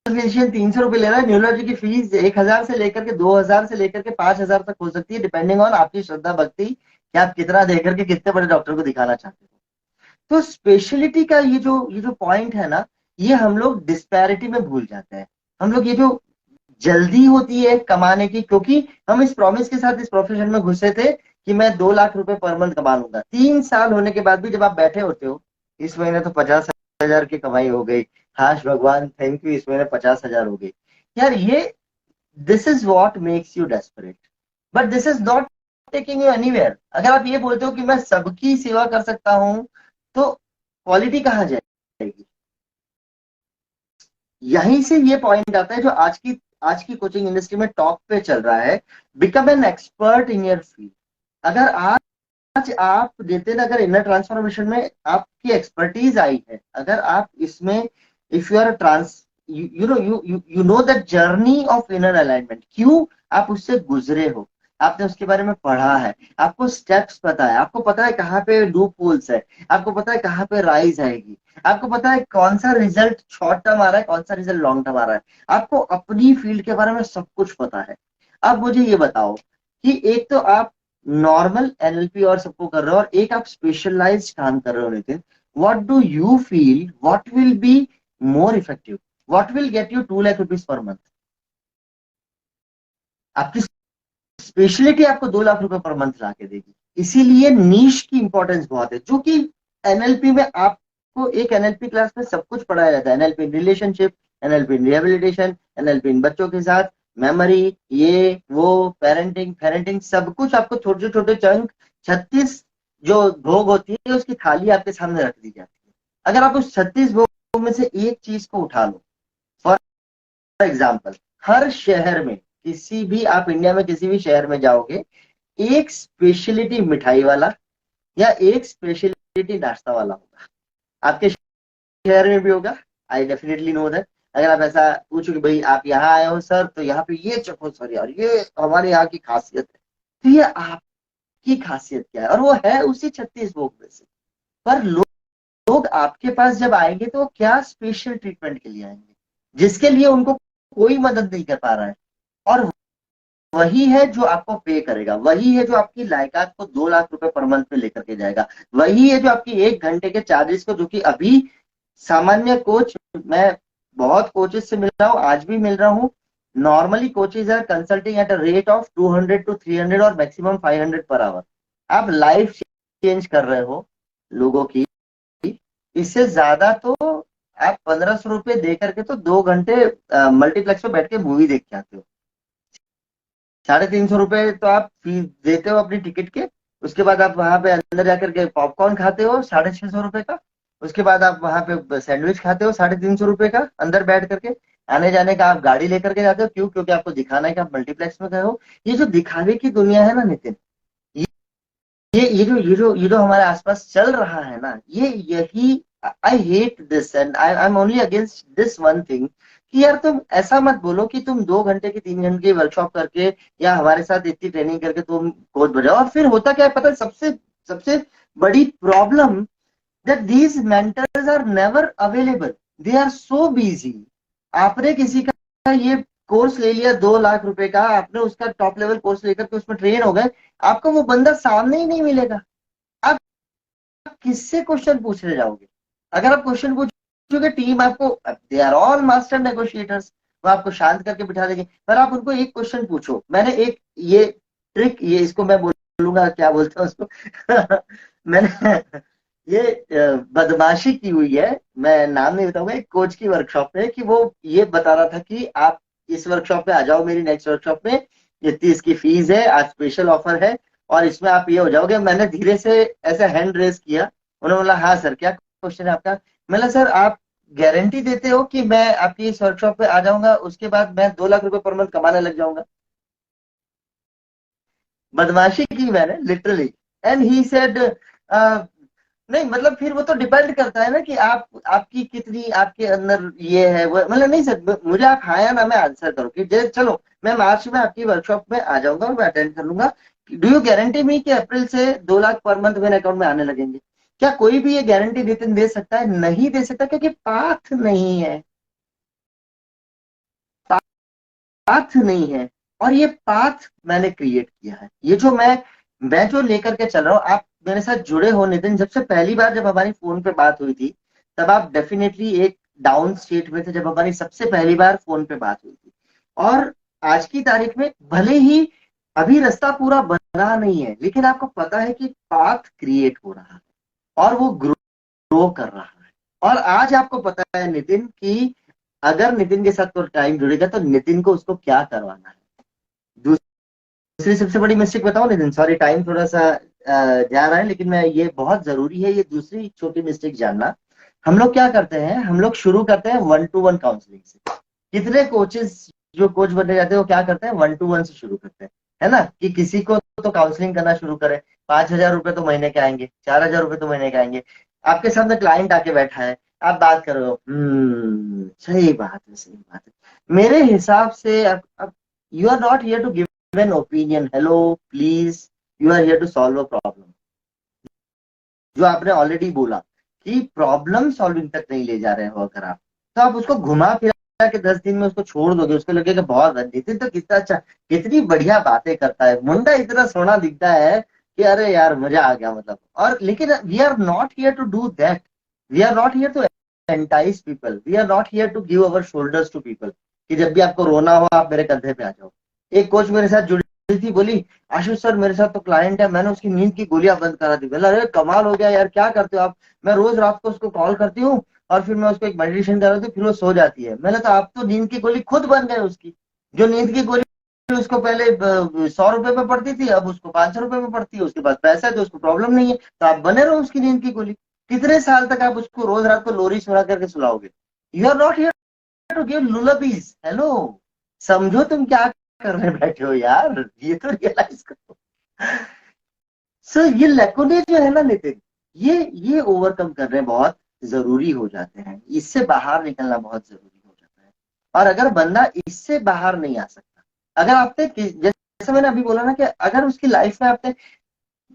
S2: फिजिशियन 300 रुपए ले रहा है, न्यूरोलॉजी की फीस 1,000 से लेकर के 2,000 से लेकर के 5,000 तक हो सकती है, डिपेंडिंग ऑन आपकी श्रद्धा भक्ति कि आप कितना देकर के कितने बड़े डॉक्टर को दिखाना चाहते हो। तो स्पेशलिटी का ये जो पॉइंट है ना, ये हम लोग डिस्पैरिटी में भूल जाते हैं। हम लोग ये जो जल्दी होती है कमाने की, क्योंकि हम इस प्रॉमिस के साथ इस प्रोफेशन में घुसे थे कि मैं 2 लाख रुपए पर मंथ कमा लूंगा। 3 साल होने के बाद भी जब आप बैठे होते हो, इस महीने तो 50,000 की कमाई हो गई, हाश भगवान थैंक यू, इस महीने 50,000 हो गई, यार ये, this is what makes you desperate, but this is not taking you anywhere. अगर आप ये बोलते हो कि मैं सबकी सेवा कर सकता हूं, तो क्वालिटी कहाँ जाएगी? यहीं से ये पॉइंट आता है जो आज की कोचिंग इंडस्ट्री में टॉप पे चल रहा है, become an expert in your field. अगर आज आप नितिन, अगर इनर ट्रांसफॉर्मेशन में आपकी एक्सपर्टीज आई है, अगर आप इसमें, if you are trans you know you know the journey of inner alignment, क्यों आप उससे गुजरे हो, आपने उसके बारे में पढ़ा है, आपको स्टेप्स पता है, आपको पता है कहाँ पे लूप होल्स है, आपको पता है कहाँ पे राइज आएगी, आपको पता है कौन सा रिजल्ट शॉर्ट टर्म आ रहा है, कौन सा रिजल्ट लॉन्ग टर्म आ रहा है, आपको अपनी फील्ड के बारे में सब कुछ पता है। अब मुझे ये बताओ कि एक तो आप नॉर्मल एनएलपी और सबको कर रहे हो, और एक आप स्पेशलाइज्ड काम कर रहे हो Nitin, what do you feel, what will be more effective, what will get you 2 lakh rupees per month? आपकी स्पेशलिटी आपको 2 लाख रुपए पर मंथ ला के देगी। इसीलिए नीश की इंपॉर्टेंस बहुत है, जो कि एनएलपी में आपको एक एनएलपी क्लास में सब कुछ पढ़ाया जाता है, NLP in relationship, NLP in rehabilitation, NLP in बच्चों के साथ, मेमोरी, ये वो, पेरेंटिंग पेरेंटिंग, सब कुछ आपको छोटे छोटे चंक, 36 जो भोग होती है उसकी थाली आपके सामने रख दी जाती है। अगर आप उस 36 भोग में से एक चीज को उठा लो, फॉर एग्जाम्पल, हर शहर में, किसी भी आप इंडिया में किसी भी शहर में जाओगे, एक स्पेशलिटी मिठाई वाला या एक स्पेशलिटी नाश्ता वाला होगा। आपके शहर में भी होगा, आई डेफिनेटली नो दैट। अगर आप ऐसा पूछो कि भाई आप यहाँ आए हो सर, तो यहाँ पे ये चखो सर यार, ये हमारे यहाँ की खासियत है, तो ये आपकी खासियत क्या है, और वो है उसी 36 भोग में से। पर लोग आपके पास जब आएंगे तो क्या स्पेशल ट्रीटमेंट के लिए आएंगे, जिसके लिए उनको कोई मदद नहीं कर पा रहा है। और वही है जो आपको पे करेगा, वही है जो आपकी लायकात को 2 लाख रुपए पर मंथ में लेकर के जाएगा, वही है जो आपकी 1 घंटे के चार्जेस को, जो कि अभी सामान्य कोच, मैं बहुत कोचेस से मिल रहा हूँ, आज भी मिल रहा हूँ, normally coaches are consulting at a rate of 200 to 300 और मैक्सिमम 500 पर आवर। आप लाइफ चेंज कर रहे हो लोगों की, इससे ज्यादा तो आप 1500 रुपये दे करके तो 2 घंटे मल्टीप्लेक्स में बैठ के मूवी देख के आते हो। 350 रुपये तो आप फीस देते हो अपनी टिकट के, उसके बाद आप वहां पे अंदर जाकर के पॉपकॉर्न खाते हो 650 रुपये का, उसके बाद आप वहां पे सैंडविच खाते हो 350 रुपये का अंदर बैठ करके, आने जाने का आप गाड़ी लेकर के जाते हो, क्यों? क्योंकि आपको दिखाना है कि आप मल्टीप्लेक्स में गए हो। ये जो दिखावे की दुनिया है ना नितिन, ये जो हमारे आसपास चल रहा है ना, ये यही, I hate this and I am only against this one thing, कि यार तुम ऐसा मत बोलो कि तुम 2 घंटे की 3 घंटे की वर्कशॉप करके या हमारे साथ इतनी ट्रेनिंग करके तुम कोच बन जाओ। और फिर होता क्या है पता है, सबसे सबसे बड़ी problem, that these mentors are never available, they are so busy. आपने किसी का ये कोर्स ले लिया 2 लाख रुपए का, आपने उसका टॉप लेवल कोर्स लेकर के उसमें ट्रेन हो गए, आपको वो बंदा सामने ही नहीं मिलेगा। आप किससे क्वेश्चन पूछने जाओगे? अगर आप क्वेश्चन पूछोगे, टीम आपको, they are all master negotiators, वो आपको शांत करके बिठा देंगे, पर आप उनको एक क्वेश्चन पूछो। मैंने एक ये ट्रिक, ये इसको मैं बोलूंगा, क्या बोलते हैं उसको मैंने ये बदमाशी की हुई है, मैं नाम नहीं बताऊंगा, एक कोच की वर्कशॉप पे, कि वो ये बता रहा था कि आप इस वर्कशॉप पे आ जाओ, मेरी नेक्स्ट वर्कशॉप में, इतनी इसकी फीस है, आज स्पेशल ऑफर है, और इसमें आप ये हो जाओगे। मैंने धीरे से ऐसे हैंड रेस किया, उन्होंने बोला हाँ सर क्या क्वेश्चन है आपका? मैंने, सर आप गारंटी देते हो कि मैं आपकी इस वर्कशॉप पे आ जाऊंगा, उसके बाद मैं 2 लाख रुपए पर मंथ कमाने लग जाऊंगा? बदमाशी की मैंने लिटरली। एंड ही सेड, नहीं मतलब फिर वो तो डिपेंड करता है ना कि आप, आपकी कितनी आपके अंदर ये है वो, मतलब नहीं सर मुझे आप हाँ या ना में आंसर करो कि चलो मैं मार्च में आपकी वर्कशॉप में आ जाऊंगा और मैं अटेंड कर लूंगा, डू यू गारंटी मी कि अप्रैल से 2 लाख पर मंथ मेरे अकाउंट में आने लगेंगे? क्या कोई भी ये गारंटी नितिन दे सकता है? नहीं दे सकता, क्योंकि पाथ नहीं है, पाथ नहीं है। और ये पाथ मैंने क्रिएट किया है, ये जो मैं जो लेकर के चल रहा हूँ, आप मेरे साथ जुड़े हो नितिन, जब से पहली बार जब हमारी फोन पे बात हुई थी, तब आप डेफिनेटली एक डाउन स्टेट में थे, जब हमारी सबसे पहली बार फोन पे बात हुई थी। और आज की तारीख में भले ही अभी रास्ता पूरा बना नहीं है, लेकिन आपको पता है कि पाथ क्रिएट हो रहा है और वो ग्रो कर रहा है। और आज आपको पता है नितिन कि अगर नितिन के साथ कोई टाइम जुड़ेगा तो नितिन को उसको क्या करवाना है। दूसरी सबसे बड़ी मिस्टेक बताओ नितिन, सॉरी टाइम थोड़ा सा जा रहा है, लेकिन मैं, ये बहुत जरूरी है ये दूसरी छोटी मिस्टेक जानना। हम लोग क्या करते हैं, हम लोग शुरू करते हैं 1-to-1 काउंसलिंग से। कितने कोचेस जो कोच बनने जाते हैं वो क्या करते हैं, 1-to-1 से शुरू करते हैं, है ना, कि किसी को तो काउंसलिंग करना शुरू करें। 5,000 रुपए तो महीने के आएंगे, 4,000 रुपए तो महीने के आएंगे, आपके सामने क्लाइंट आके बैठा है, आप बात करो, सही बात है, सही बात है, मेरे हिसाब से अब you are not here to give an opinion, hello please, you are here to solve a problem. जो आपने ऑलरेडी बोला कि प्रॉब्लम सॉल्विंग तक नहीं ले जा रहे हो अगर आप, तो आप उसको घुमा फिरा के 10 दिन में उसको छोड़ दोगे, उसको लगेगा बहुत नितिन तो कितना अच्छा, कितनी बढ़िया बातें करता है, मुंडा इतना सोना दिखता है कि अरे यार मजा आ गया मतलब। और लेकिन we are not here to do that, we are not here to entice people, we are not here to give our shoulders to people, कि जब भी आपको रोना हो आप मेरे कंधे पे आ जाओ। एक कोच मेरे साथ जुड़ी थी, बोली आशीष सर मेरे साथ तो क्लाइंट है, मैंने उसकी नींद की गोलियां बंद करा दी। बोला अरे कमाल हो गया यार, क्या करते हो आप? मैं रोज रात को उसको कॉल करती हूँ और फिर मैं उसको एक मेडिटेशन कराती हूँ, फिर वो सो जाती है। मैंने तो, आप तो नींद की गोली खुद बन गए उसकी। जो नींद की गोली उसको पहले 100 रुपए में पड़ती थी, अब उसको 500 रुपए में पड़ती है, उसके पास पैसा है तो उसको प्रॉब्लम नहीं है, तो आप बने रहो उसकी नींद की गोली। कितने साल तक आप उसको रोज रात को लोरी सुना करके सुलाओगे? You are not here to give lullabies, hello, समझो तुम क्या करने बैठे हो यार, ये तो रियलाइज करो। सर ये लैकुने जो है ना नितिन, ये ओवरकम करने बहुत जरूरी हो जाते हैं, इससे बाहर निकलना बहुत जरूरी हो जाता है। और अगर बंदा इससे बाहर नहीं आ सकता, अगर आपने, जैसे मैंने अभी बोला ना कि अगर उसकी लाइफ में आपने,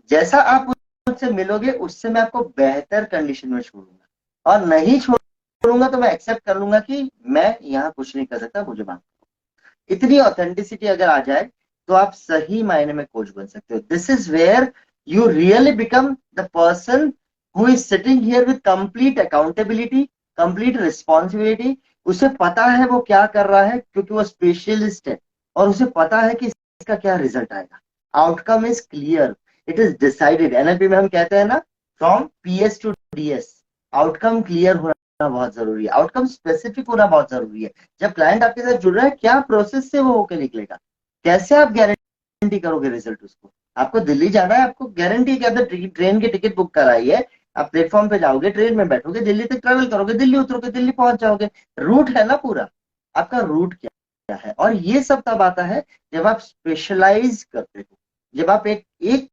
S2: जैसा आप मुझसे मिलोगे उससे मैं आपको बेहतर कंडीशन में छोड़ूंगा, और नहीं छोड़ूंगा तो मैं एक्सेप्ट कर लूंगा कि मैं यहाँ कुछ नहीं कर सकता, मुझे माफ करो। इतनी ऑथेंटिसिटी अगर आ जाए तो आप सही मायने में कोच बन सकते हो। This is where you really become the person who is sitting here with complete accountability, complete responsibility. उसे पता है वो क्या कर रहा है क्योंकि वो स्पेशलिस्ट है, और उसे पता है कि इसका क्या रिजल्ट आएगा। Outcome is clear, it is decided. NLP में हम कहते हैं ना, from PS to DS, outcome clear होना बहुत जरूरी है, आउटकम स्पेसिफिक होना बहुत जरूरी है। जब क्लाइंट आपके साथ जुड़ रहा है, क्या प्रोसेस से वो होकर निकलेगा, कैसे आप गारंटी करोगे रिजल्ट उसको। आपको दिल्ली जाना है, आपको गारंटी के अंदर ट्रेन की टिकट बुक कराई है, आप प्लेटफॉर्म पे जाओगे, ट्रेन में बैठोगे, दिल्ली तक ट्रेवल करोगे, दिल्ली उतरोगे, दिल्ली पहुंच जाओगे। रूट है ना पूरा, आपका रूट क्या है। और ये सब तब आता है जब आप स्पेशलाइज करते हो, जब आप एक एक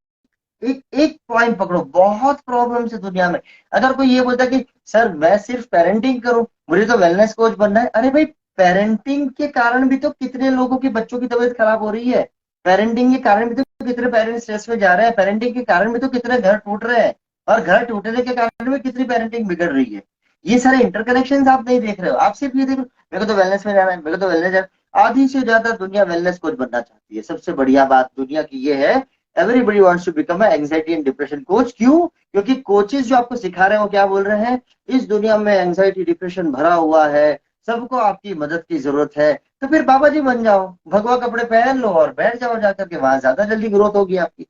S2: एक एक पॉइंट पकड़ो। बहुत प्रॉब्लम्स है दुनिया में। अगर कोई ये बोलता है कि सर मैं सिर्फ पेरेंटिंग करूं, मुझे तो वेलनेस कोच बनना है, अरे भाई पेरेंटिंग के कारण भी तो कितने लोगों की बच्चों की तबीयत खराब हो रही है, पेरेंटिंग के कारण भी तो कितने पेरेंट्स स्ट्रेस में जा रहे हैं, पेरेंटिंग के कारण भी तो कितने घर टूट रहे हैं, और घर टूटने के कारण भी कितनी पेरेंटिंग बिगड़ रही है। ये सारे इंटरकनेक्शन आप नहीं देख रहे हो, आप सिर्फ ये देख रहे हो मेरे को तो वेलनेस में जाना है, मेरे को तो वेलनेस जाना। आधी से ज्यादा दुनिया वेलनेस कोच बनना चाहती है। सबसे बढ़िया बात दुनिया की ये है, everybody wants to become anxiety and depression coach. क्यों? क्योंकि कोचेस जो आपको सिखा रहे हैं वो क्या बोल रहे हैं, इस दुनिया में एंजाइटी डिप्रेशन भरा हुआ है, सबको आपकी मदद की जरूरत है, तो फिर बाबा जी बन जाओ, भगवा कपड़े पहन लो और बैठ जाओ जाकर के, वहां ज्यादा जल्दी ग्रोथ होगी आपकी।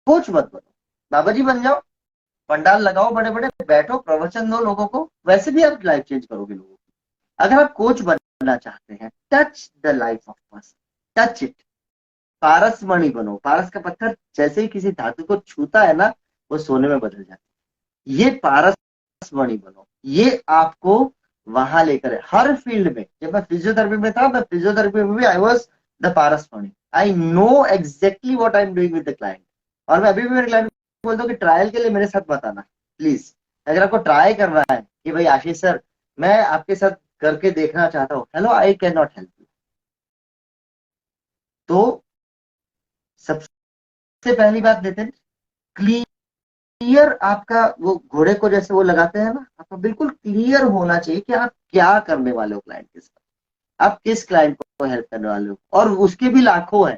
S2: कोच मत बनो, बाबा जी बन जाओ, पंडाल लगाओ बड़े बड़े, बैठो प्रवचन दो लोगों को, वैसे भी आप लाइफ चेंज करोगे लोगों की। अगर आप कोच बनना चाहते हैं, touch the life of person, touch it. पारस मणि बनो। पारस का पत्थर जैसे ही किसी धातु को छूता है ना, वो सोने में बदल जाता है। ये पारस मणि बनो, ये आपको वहां लेकर है हर फील्ड में। जब मैं फिजियोथेरेपी में था, मैं फिजियोथेरेपी में भी I was the Paras Mani. I know exactly what I am doing with the client. और मैं अभी भी मेरे क्लाइंट को बोलता हूँ कि ट्रायल के लिए मेरे साथ मत आना प्लीज। अगर आपको ट्राई करना है कि भाई आशीष सर मैं आपके साथ करके देखना चाहता हूँ, hello I can not help you. तो सबसे पहली बात नितिन, क्लियर आपका, वो घोड़े को जैसे वो लगाते हैं ना, आपको बिल्कुल क्लियर होना चाहिए कि आप क्या करने वाले हो क्लाइंट के साथ, आप किस क्लाइंट को हेल्प करने वाले हो। और उसके भी लाखों हैं,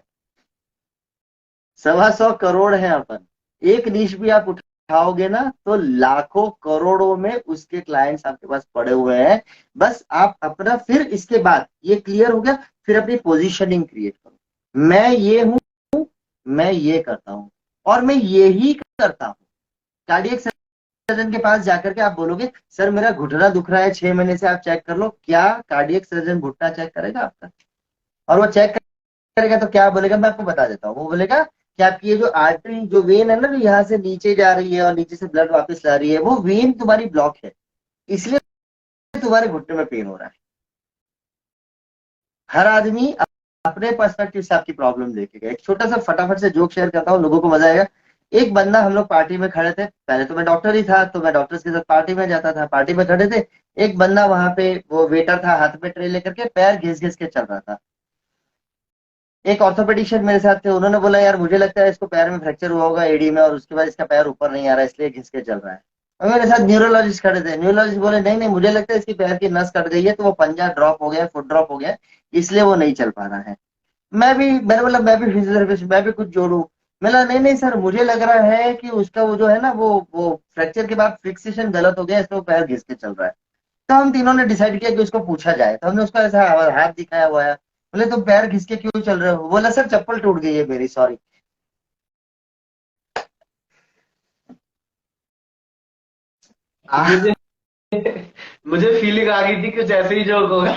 S2: 125 करोड़ हैं अपन। एक नीश भी आप उठाओगे ना तो लाखों करोड़ों में उसके क्लाइंट्स आपके पास पड़े हुए हैं। बस आप अपना, फिर इसके बाद ये क्लियर हो गया, फिर अपनी पोजीशनिंग क्रिएट करो। मैं ये हूं, मैं ये करता हूं, और मैं ये ही करता हूं। कार्डियक सर्जन के पास जाकर के आप बोलोगे सर मेरा घुटना दुख रहा है 6 महीने से, आप चेक कर लो, क्या कार्डियक सर्जन घुटना चेक करेगा आपका? और वो चेक करेगा तो क्या बोलेगा, मैं आपको बता देता हूँ। वो बोलेगा कि आपकी ये जो आर्टरी, जो वेन है ना, जो यहाँ से नीचे जा रही है और नीचे से ब्लड वापस ला रही है, वो वेन तुम्हारी ब्लॉक है, इसलिए तुम्हारे घुटने में पेन हो रहा है। हर आदमी अपने पर्सपेक्टिव से आपकी प्रॉब्लम देखेगा। एक छोटा सा फटाफट से जोक शेयर करता हूँ, लोगों को मजा आएगा। एक बंदा, हम लोग पार्टी में खड़े थे, पहले तो मैं डॉक्टर ही था तो मैं डॉक्टर्स के साथ पार्टी में जाता था, पार्टी में खड़े थे, एक बंदा वहां पे, वो वेटर था, हाथ में ट्रे लेकर के पैर घिस घिस के चल रहा था। एक ऑर्थोपेडिशियन मेरे साथ थे, उन्होंने बोला यार मुझे लगता है इसको पैर में फ्रैक्चर हुआ होगा एडी में, और उसके बाद इसका पैर ऊपर नहीं आ रहा है इसलिए घिस के चल रहा है। और मेरे साथ न्यूरोलॉजिस्ट खड़े थे, न्यूरोलॉजिस्ट बोले नहीं नहीं मुझे लगता है इसकी पैर की नस कट गई है, तो वो पंजा ड्रॉप हो गया, फुट ड्रॉप हो गया, इसलिए वो नहीं चल पा रहा है। मैं भी फिजियोथेरेपिस्ट, मैं भी कुछ जोड़ू। मैंने नहीं नहीं सर मुझे लग रहा है कि उसका वो जो है ना, वो फ्रैक्चर के बाद फिक्सेशन गलत हो गया, इसलिए वो पैर घिस के चल रहा है। तो हम तीनों ने डिसाइड किया कि उसको पूछा जाए, तो हमने उसका ऐसा हाथ दिखाया हुआ है। बोले तुम पैर घिस के क्यों चल रहे हो? बोला सर चप्पल टूट गई है मेरी, सॉरी।
S1: मुझे मुझे फीलिंग आ गई थी कुछ ऐसे ही जोक होगा।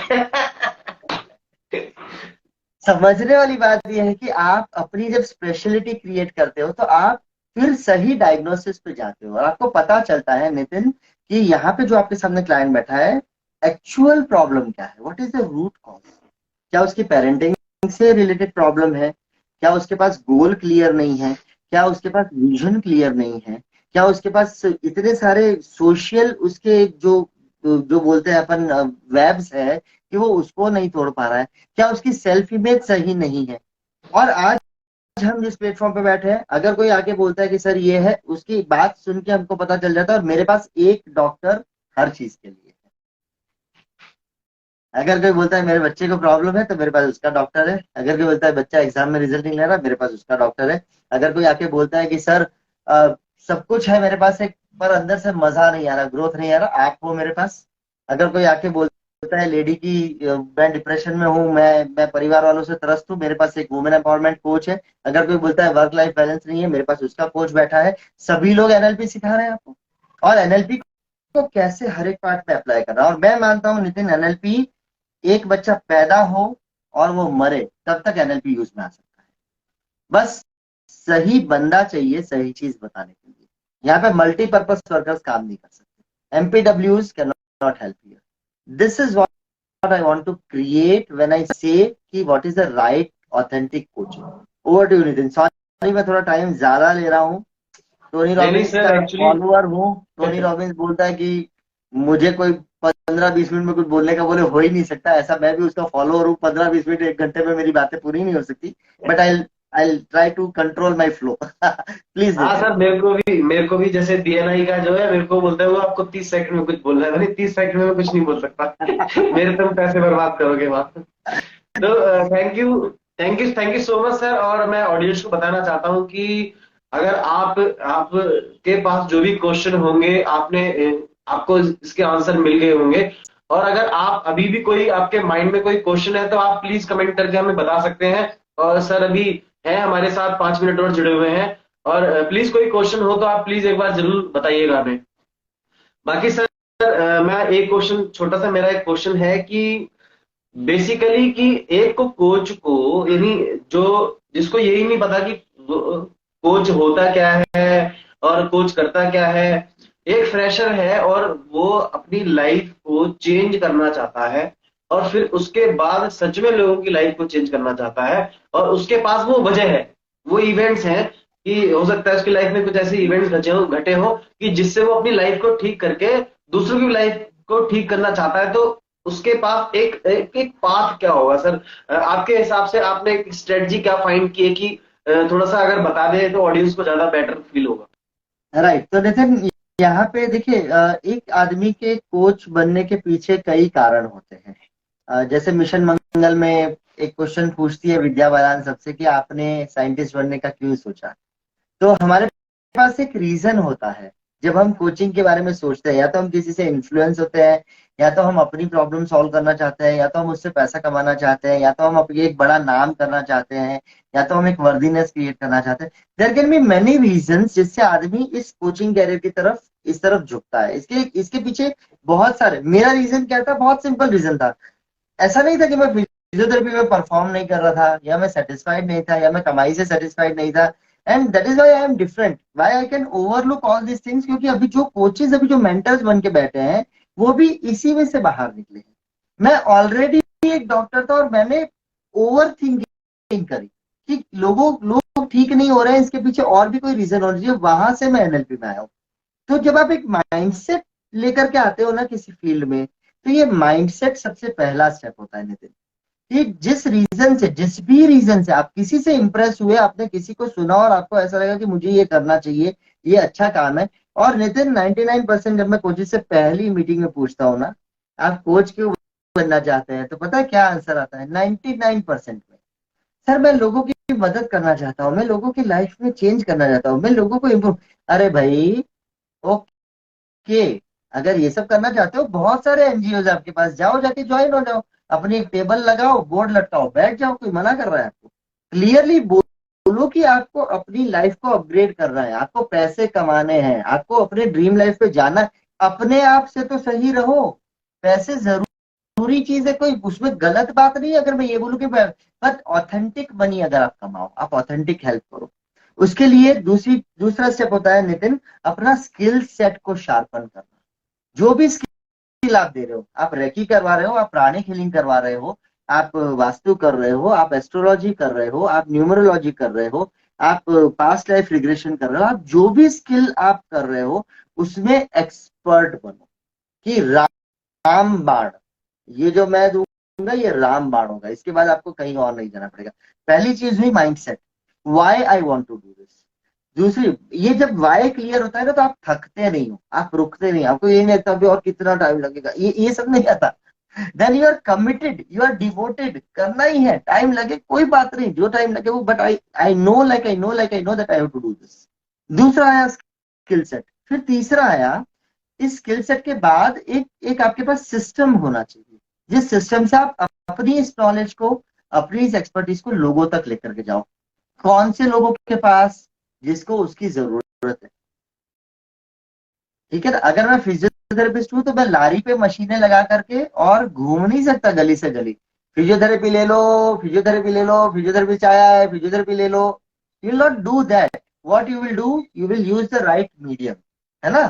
S2: समझने वाली बात यह है कि आप अपनी जब स्पेशलिटी क्रिएट करते हो तो आप फिर सही डायग्नोसिस पे जाते हो, और आपको पता चलता है नितिन कि यहाँ पे जो आपके सामने क्लाइंट बैठा है, एक्चुअल प्रॉब्लम क्या है, what is the root cause. क्या उसकी पेरेंटिंग से रिलेटेड प्रॉब्लम है? क्या उसके पास गोल क्लियर नहीं है? क्या उसके पास विजन क्लियर नहीं है? क्या उसके पास इतने सारे सोशल, उसके जो जो बोलते हैं अपन वेब्स है, कि वो उसको नहीं तोड़ पा रहा है? क्या उसकी सेल्फ इमेज सही नहीं है? और आज हम जिस प्लेटफॉर्म पे बैठे हैं, अगर कोई आके बोलता है कि सर ये है, उसकी बात सुन के हमको पता चल जाता है, और मेरे पास एक डॉक्टर हर चीज के लिए है। अगर कोई बोलता है मेरे बच्चे को प्रॉब्लम है, तो मेरे पास उसका डॉक्टर है। अगर कोई बोलता है बच्चा एग्जाम में रिजल्ट नहीं ले रहा, मेरे पास उसका डॉक्टर है। अगर कोई आके बोलता है कि सर सब कुछ है मेरे पास, एक पर अंदर से मजा नहीं आ रहा, ग्रोथ नहीं आ रहा, आप हो मेरे पास। अगर कोई आके बोलता है लेडी की मैं डिप्रेशन में हूँ, मैं परिवार वालों से त्रस्त हूँ, मेरे पास एक वुमेन एम्पावरमेंट कोच है। अगर कोई बोलता है वर्क लाइफ बैलेंस नहीं है, मेरे पास उसका कोच बैठा है। सभी लोग एनएलपी सिखा रहे हैं आपको, और एनएलपी को कैसे हर एक पार्ट में अप्लाई करना है। और मैं मानता हूँ नितिन, एनएलपी एक बच्चा पैदा हो और वो मरे तब तक एनएलपी यूज में आ सकता है। बस सही बंदा चाहिए सही चीज बताने के लिए। यहाँ पे मल्टीपर्पज वर्कर्स काम नहीं कर सकते, MPWs can not help you. This is what I want to create when I say कि what is the right authentic coaching. Over to you Nitin, sorry मैं थोड़ा टाइम ज्यादा ले रहा हूँ। टोनी
S1: नहीं नहीं
S2: रॉबिन्स
S1: सर,
S2: का मैं
S1: एक्चुअली
S2: फॉलोअर हूँ। टोनी रॉबिन्स बोलता है कि मुझे कोई 15-20 मिनट में कुछ बोलने का बोले हो ही नहीं सकता, ऐसा मैं भी उसका फॉलोअर हूँ। 15-20 मिनट 1 घंटे में मेरी बातें पूरी नहीं हो सकती, but I try to control my flow. Please
S1: हाँ
S2: नितिन।
S1: सर, मेरे को भी जैसे बीएनआई का जो है, मेरे को बोलता है वो आपको 30 सेकंड में कुछ बोलना है। नहीं, 30 सेकंड में कुछ नहीं बोल सकता। मेरे तुम पैसे बर्बाद करोगे वहां। तो thank you so much sir. और मैं ऑडियंस को बताना चाहता हूँ कि अगर आप के पास जो भी क्वेश्चन होंगे, आपको इसके आंसर मिल गए होंगे। और अगर आप अभी भी कोई आपके माइंड में कोई क्वेश्चन है, तो आप प्लीज कमेंट करके हमें बता सकते हैं। और सर अभी है हमारे साथ 5 मिनट और जुड़े हुए हैं। और प्लीज कोई क्वेश्चन हो तो आप प्लीज एक बार जरूर बताइएगा हमें। बाकी सर, मैं एक क्वेश्चन, छोटा सा मेरा एक क्वेश्चन है कि बेसिकली कि एक को कोच को, यानी जो जिसको यही नहीं पता कि कोच होता क्या है और कोच करता क्या है। एक फ्रेशर है और वो अपनी लाइफ को चेंज करना चाहता है, और फिर उसके बाद सच में लोगों की लाइफ को चेंज करना चाहता है, और उसके पास वो वजह है, वो इवेंट्स हैं कि हो सकता है उसकी लाइफ में कुछ ऐसे इवेंट्स घटे हो कि जिससे वो अपनी लाइफ को ठीक करके दूसरों की लाइफ को ठीक करना चाहता है। तो उसके पास एक पाथ क्या होगा सर? आपके हिसाब से आपने एक स्ट्रेटजी क्या फाइंड की है कि थोड़ा सा अगर बता दें तो ऑडियंस को ज्यादा बेटर फील होगा।
S2: राइट, तो नितिन यहाँ पे देखिए, एक आदमी के कोच बनने के पीछे कई कारण होते हैं। जैसे मिशन मंगल में एक क्वेश्चन पूछती है विद्या बालन सबसे कि आपने साइंटिस्ट बनने का क्यों सोचा। तो हमारे पास एक रीजन होता है जब हम कोचिंग के बारे में सोचते हैं। या तो हम किसी से इन्फ्लुएंस होते हैं, या तो हम अपनी प्रॉब्लम सॉल्व करना चाहते हैं, या तो हम उससे पैसा कमाना चाहते हैं, या तो हम अपनी एक बड़ा नाम करना चाहते हैं, या तो हम एक वर्दीनेस क्रिएट करना चाहते हैं। There can be many reasons जिससे आदमी इस कोचिंग कैरियर की तरफ इस तरफ झुकता है। इसके इसके पीछे बहुत सारे, मेरा रीजन क्या था, बहुत सिंपल रीजन था। ऐसा नहीं था कि मैं फिजियोथेरेपी में परफॉर्म नहीं कर रहा था, या मैं सेटिस्फाइड नहीं था, या मैं कमाई से सेटिस्फाइड नहीं था। And that is why I am different, why I can overlook all these things. क्योंकि अभी जो कोचेज, अभी जो मेंटर्स बन के बैठे हैं, वो भी इसी में से बाहर निकले हैं। मैं ऑलरेडी एक डॉक्टर था और मैंने ओवर थिंकिंग करी कि लोग ठीक नहीं हो रहे हैं, इसके पीछे और भी कोई रीजन होना चाहिए। वहां से मैं एनएलपी में आया हूँ। तो जब आप एक माइंडसेट लेकर के आते हो ना किसी फील्ड में, तो ये माइंडसेट सबसे पहला स्टेप होता है नितिन। कि जिस रीजन से, जिस भी रीजन से आप किसी से इंप्रेस हुए, आपने किसी को सुना और आपको ऐसा लगा कि मुझे ये करना चाहिए, ये अच्छा काम है। और नितिन 99% जब मैं कोचिंग से पहली मीटिंग में पूछता हूँ ना, आप कोच क्यों बनना चाहते हैं, तो पता है क्या आंसर आता है 99% में? सर मैं लोगों की मदद करना चाहता हूँ, मैं लोगों की लाइफ में चेंज करना चाहता हूँ, मैं लोगों को इम्प्रूव। अरे भाई, ओके, अगर ये सब करना चाहते हो, बहुत सारे एनजीओ आपके पास, जाओ जाके ज्वाइन हो जाओ। अपनी एक टेबल लगाओ, बोर्ड लटकाओ, बैठ जाओ, कोई मना कर रहा है आपको? क्लियरली बोलो कि आपको अपनी लाइफ को अपग्रेड करना है, आपको पैसे कमाने हैं, आपको अपने ड्रीम लाइफ पे जाना है। अपने आप से तो सही रहो। पैसे जरूरी चीज है, कोई उसमें गलत बात नहीं है अगर मैं ये बोलूं कि बट ऑथेंटिक मनी अगर आप कमाओ, आप ऑथेंटिक हेल्प करो। उसके लिए दूसरा स्टेप होता है नितिन, अपना स्किल सेट को शार्पन करना। जो भी स्किल आप दे रहे हो, आप रेकी करवा रहे हो, आप प्राणिक हीलिंग करवा रहे हो, आप वास्तु कर रहे हो, आप एस्ट्रोलॉजी कर रहे हो, आप न्यूमरोलॉजी कर रहे हो, आप पास्ट लाइफ रिग्रेशन कर रहे हो, आप जो भी स्किल आप कर रहे हो उसमें एक्सपर्ट बनो। कि रामबाण, ये जो मैं दूंगा ये रामबाण होगा, इसके बाद आपको कहीं और नहीं जाना पड़ेगा। पहली चीज हुई mindset. Why I want to do this. दूसरी, ये जब वाई क्लियर होता है ना तो आप थकते नहीं हो, आप रुकते नहीं, आपको ये नहीं लगता अभी और कितना टाइम लगेगा, ये सब नहीं आता। Then you are committed, you are devoted, करना ही है, टाइम लगे कोई बात नहीं, जो टाइम लगे वो, but I know, like I know that I have to do this. दूसरा आया स्किल सेट। फिर तीसरा आया, इस स्किल सेट के बाद एक एक आपके पास सिस्टम होना चाहिए, जिस सिस्टम से आप अपनी इस नॉलेज को, अपनी इस एक्सपर्टीज को लोगों तक लेकर के जाओ। कौन से लोगों के पास? जिसको उसकी जरूरत है। ठीक है ना, अगर मैं फिजियोथेरेपिस्ट हूं तो मैं लारी पे मशीनें लगा करके और घूम नहीं सकता गली से गली, फिजियोथेरेपी ले लो, फिजियोथेरेपी ले लो, फिजियोथेरेपी आया है, फिजियोथेरेपी ले लो। You will not do that. What you will do, you will use the right medium, है ना।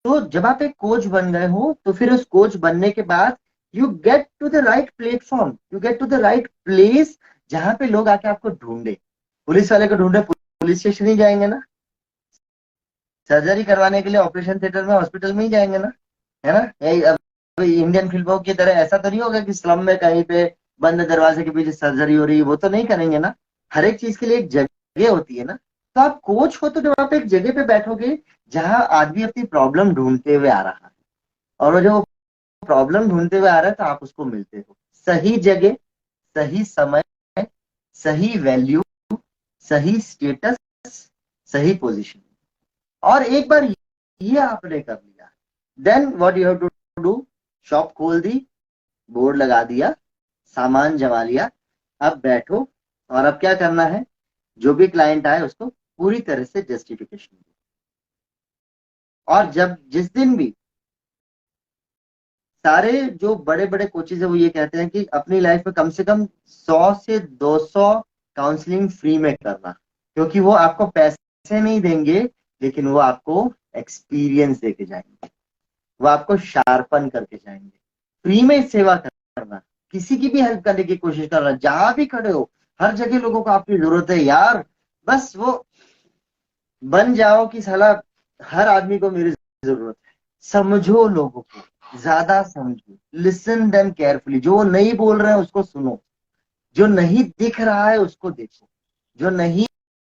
S2: तो जब आप एक कोच बन गए हो तो फिर उस कोच बनने के बाद you get to the right platform, you get to the right place, जहां पे लोग आके आपको ढूंढे। पुलिस वाले को ढूंढे, पुलिस स्टेशन ही जाएंगे ना। सर्जरी करवाने के लिए ऑपरेशन थिएटर में, हॉस्पिटल में ही जाएंगे ना, है ना। अब इंडियन फिल्मों की तरह ऐसा तो नहीं होगा कि स्लम में कहीं पे बंद दरवाजे के पीछे सर्जरी हो रही है, वो तो नहीं करेंगे ना। हर एक चीज के लिए एक जगह होती है ना। तो आप कोच हो तो जब आप एक जगह पे बैठोगे जहां आदमी अपनी प्रॉब्लम ढूंढते हुए आ रहा है, और वो जो प्रॉब्लम ढूंढते हुए आ रहा है तो आप उसको मिलते हो, सही जगह, सही समय, सही वैल्यू, सही स्टेटस, सही पोजीशन। और एक बार ये आपने कर लिया, then what you have to do, shop खोल दी, बोर्ड लगा दिया, सामान जमा लिया, अब बैठो, और अब क्या करना है, जो भी क्लाइंट आए उसको पूरी तरह से जस्टिफिकेशन दो। और जब जिस दिन भी, सारे जो बड़े बड़े कोचेज है वो ये कहते हैं कि अपनी लाइफ में कम से कम 100 से 200 काउंसलिंग फ्री में करना, क्योंकि वो आपको पैसे नहीं देंगे, लेकिन वो आपको एक्सपीरियंस देके जाएंगे, वो आपको शार्पन करके जाएंगे। फ्री में सेवा करना, किसी की भी हेल्प करने की कोशिश करना, जहां भी खड़े हो, हर जगह लोगों को आपकी जरूरत है यार। बस वो बन जाओ कि साला हर आदमी को मेरी जरूरत है। समझो लोगों को, ज्यादा समझो, लिसन देम केयरफुली, जो नहीं बोल रहे हैं उसको सुनो, जो नहीं दिख रहा है उसको देखो, जो नहीं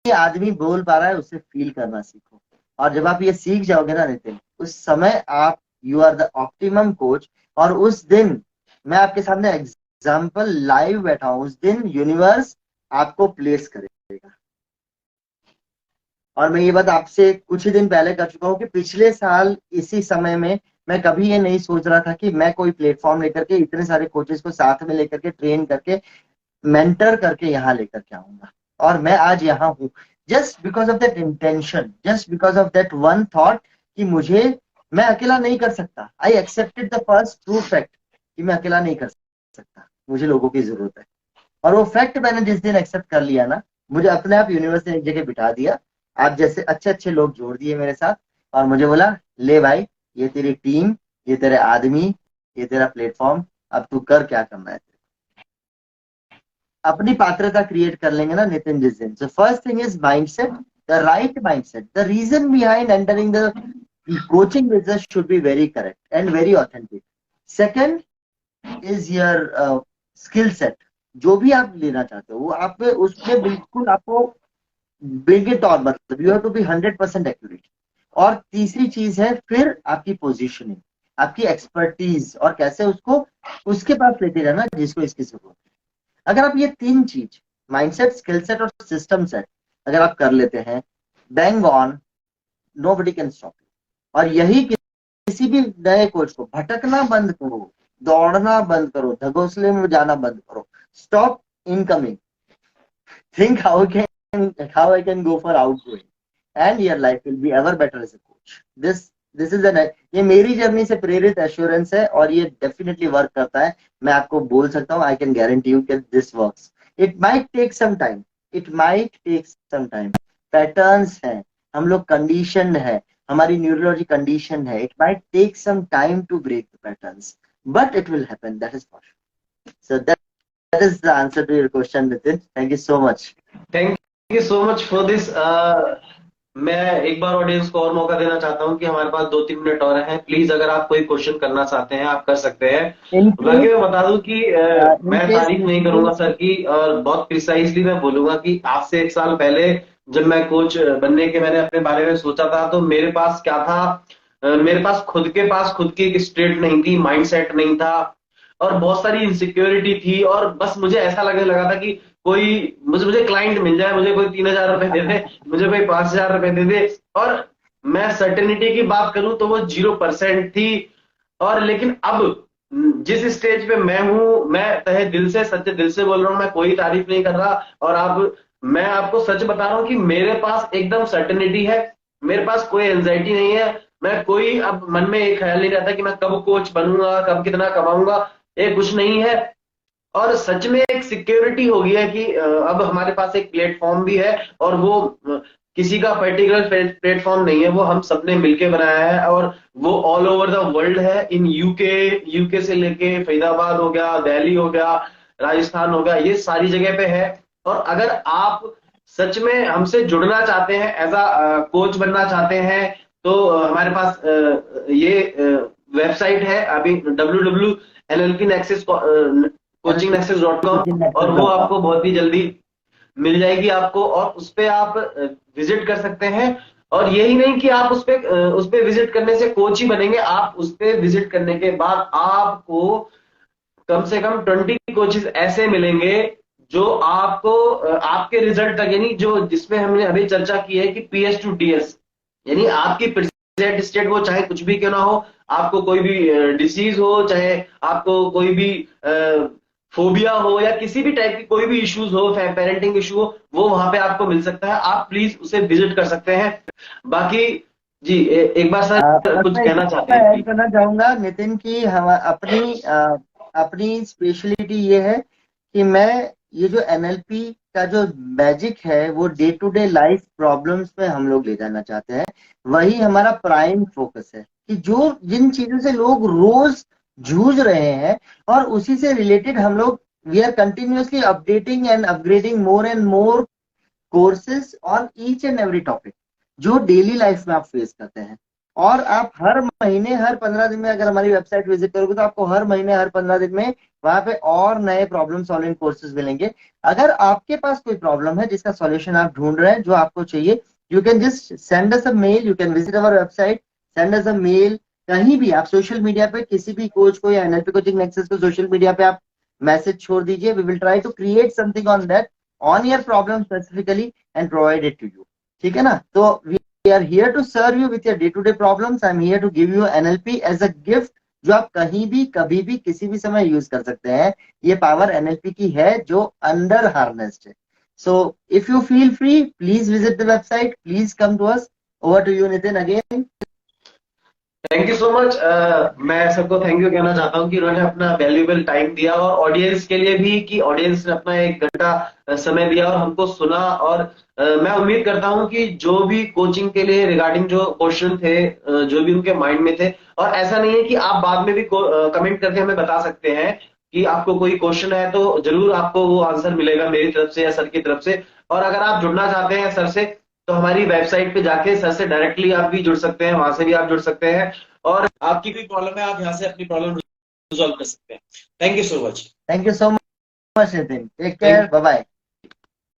S2: आदमी बोल पा रहा है उससे फील करना सीखो। और जब आप ये सीख जाओगे ना नितिन, उस समय आप, you are the optimum coach. और उस दिन मैं आपके सामने एग्जाम्पल लाइव बैठा हूं, उस दिन यूनिवर्स आपको प्लेस करेगा। और मैं ये बात आपसे कुछ ही दिन पहले कर चुका हूँ कि पिछले साल इसी समय में मैं कभी ये नहीं सोच रहा था कि मैं कोई प्लेटफॉर्म लेकर के इतने सारे कोचेस को साथ में लेकर के ट्रेन करके मेंटर करके यहाँ लेकर के आऊंगा। और मैं आज यहाँ हूँ just because of that intention, just because of that one thought कि मुझे, मैं अकेला नहीं कर सकता। I accepted the first true fact कि मैं अकेला नहीं कर सकता, मुझे लोगों की जरूरत है। और वो फैक्ट मैंने जिस दिन एक्सेप्ट कर लिया ना, मुझे अपने आप यूनिवर्स ने एक जगह बिठा दिया, आप जैसे अच्छे अच्छे लोग जोड़ दिए मेरे साथ, और मुझे बोला ले भाई, ये तेरी टीम, ये तेरे आदमी, ये तेरा प्लेटफॉर्म, अब तू कर क्या करना है। अपनी पात्रता क्रिएट कर लेंगे ना नितिन जिस दिन। So first thing is mindset, the right mindset, the reason behind entering the coaching business should be very correct and very authentic. Second is your skill set, जो भी आप लेना चाहते हो वो आप उसमें बिल्कुल आपको ब्रिंग इट ऑन, मतलब you have to be 100% accurate. और तीसरी चीज है फिर आपकी पोजीशनिंग, आपकी एक्सपर्टीज, और कैसे उसको उसके पास लेके जाना जिसको इसकी जरूरत है। अगर आप ये तीन चीज, माइंडसेट, स्किल सेट और सिस्टम सेट, अगर आप कर लेते हैं, bang on, nobody can stop you. और यही किसी भी नए कोच को, भटकना बंद करो, दौड़ना बंद करो, धगोसले में जाना बंद करो, stop incoming, think how I can go for outgoing, and your life will be ever better as a coach. This is an, ये मेरी जर्नी से प्रेरित एश्योरेंस है और ये डेफिनेटली वर्क करता है। मैं आपको बोल सकता हूँ, आई कैन गारंटी यू कि this works. It might take some time, it might take some time, patterns हैं, हम लोग कंडीशन है, हमारी न्यूरोलॉजी कंडीशन है, it might take some time to break the patterns, but it will happen, that is for sure. So that is the answer to your question, Nitin. Thank you so much.
S1: Thank you so much for this मैं एक बार audience को और मौका देना चाहता हूँ कि हमारे पास 2-3 मिनट और हैं। प्लीज अगर आप कोई क्वेश्चन करना चाहते हैं आप कर सकते हैं।
S2: इन
S1: बाकी
S2: केस
S1: मैं बता दूं कि
S2: इन
S1: मैं
S2: केस
S1: तारीफ नहीं करूंगा सर की, और बहुत प्रिसाइजली मैं बोलूंगा कि आज से 1 साल पहले जब मैं कोच बनने के मैंने अपने बारे में सोचा था, तो मेरे पास क्या था, मेरे पास खुद की एक स्ट्रेट नहीं थी, माइंडसेट नहीं था, और बहुत सारी इनसिक्योरिटी थी, और बस मुझे ऐसा लगने लगा था कि कोई मुझे मुझे क्लाइंट मिल जाए, मुझे कोई 3,000 रुपए दे दे, मुझे कोई 5,000 रुपए दे दे, और मैं सर्टेनिटी की बात करूं तो वो 0% थी। और लेकिन अब जिस स्टेज पे मैं हूं, मैं तहे दिल से सच्चे दिल से बोल रहा हूं, मैं कोई तारीफ नहीं कर रहा। और अब मैं आपको सच बता रहा हूं कि मेरे पास एकदम सर्टेनिटी है, मेरे पास कोई एंजाइटी नहीं है। मैं कोई अब मन में एक ख्याल नहीं रहता कि मैं कब कोच बनूंगा, कब कितना कमाऊंगा, ये कुछ नहीं है। और सच में एक सिक्योरिटी हो गई है कि अब हमारे पास एक प्लेटफॉर्म भी है, और वो किसी का पर्टिकुलर प्लेटफॉर्म नहीं है, वो हम सबने मिलके बनाया है, और वो ऑल ओवर द वर्ल्ड है। इन यूके से लेके फरीदाबाद हो गया, दिल्ली हो गया, राजस्थान हो गया, ये सारी जगह पे है। और अगर आप सच में हमसे जुड़ना चाहते हैं, एज अ कोच बनना चाहते हैं, तो हमारे पास ये वेबसाइट है अभी, www.nlpnexus.coachingnexus.com, और वो आपको बहुत ही जल्दी मिल जाएगी आपको, और उस पे आप विजिट कर सकते हैं। और यही नहीं कि आप उस पे विजिट करने से कोच ही बनेंगे, आप उस पे विजिट करने के बाद आपको कम से कम 20 कोचेस ऐसे मिलेंगे जो आपको आपके रिजल्ट तक, यानी जो जिसमें हमने अभी चर्चा की है कि पीएस टू टीएस, यानी आपकी प्रेजेंट स्टेट वो चाहे कुछ भी क्यों ना हो, आपको कोई भी डिसीज हो, चाहे आपको कोई भी फोबिया हो, या किसी भी टाइप की कोई भी इश्यूज हो, पेरेंटिंग इशू हो, वो वहां पे आपको मिल सकता है। आप प्लीज उसे विजिट कर सकते हैं। बाकी जी एक बार सर
S2: बस
S1: कुछ
S2: मैं
S1: कहना चाहते
S2: इतना
S1: हैं
S2: ऐड
S1: प्लीज।
S2: करना चाहूंगा नितिन की हम अपनी स्पेशलिटी ये है कि मैं ये जो एनएलपी का जो मैजिक है वो day to day life problems में हम लोग ले जाना चाहते हैं। वही हमारा प्राइम फोकस है कि जो जिन चीजों से लोग रोज जूझ रहे हैं और उसी से रिलेटेड हम लोग we are continuously updating and upgrading more and more courses on each and every topic जो डेली लाइफ में आप फेस करते हैं। और आप हर महीने हर 15 दिन में अगर हमारी वेबसाइट विजिट करोगे तो आपको हर महीने हर 15 दिन में वहां पे और नए प्रॉब्लम सॉल्विंग कोर्सेज मिलेंगे। अगर आपके पास कोई प्रॉब्लम है जिसका सॉल्यूशन आप ढूंढ रहे हैं जो आपको चाहिए, you can just send us a mail, you can visit our website, send us a mail. कहीं भी आप सोशल मीडिया पे किसी भी कोच को या एनएलपी कोचिंग नेक्सस को सोशल मीडिया पे आप मैसेज छोड़ दीजिए। We will try to create something on that on your problem specifically and provide it to you. ठीक है ना? तो we are here to serve you with your day to day problems. I'm here to give you NLP as a gift जो आप कहीं भी कभी भी किसी भी समय यूज कर सकते हैं। ये पावर एनएलपी की है जो अंडर हार्नेस्ड है। So if you feel free please visit the website, please come to us. Over to you Nitin again.
S1: Thank you so much. मैं सबको थैंक यू कहना चाहता हूँ कि उन्होंने अपना वैल्यूएबल टाइम दिया, और ऑडियंस के लिए भी कि ऑडियंस ने अपना 1 घंटा समय दिया और हमको सुना। और मैं उम्मीद करता हूँ कि जो भी कोचिंग के लिए रिगार्डिंग जो क्वेश्चन थे, जो भी उनके माइंड में थे, और ऐसा नहीं है कि आप बाद में भी कमेंट करके हमें बता सकते हैं कि आपको कोई क्वेश्चन है, तो जरूर आपको वो आंसर मिलेगा मेरी तरफ से या सर की तरफ से। और अगर आप जुड़ना चाहते हैं सर से, तो हमारी वेबसाइट पे जाके सर से डायरेक्टली आप भी जुड़ सकते हैं, वहां से भी आप जुड़ सकते हैं, और आपकी कोई प्रॉब्लम है आप यहाँ से अपनी प्रॉब्लम रिजॉल्व कर सकते हैं। Thank you so much.
S2: Thank you so much Nitin, take
S1: thank
S2: care, bye bye.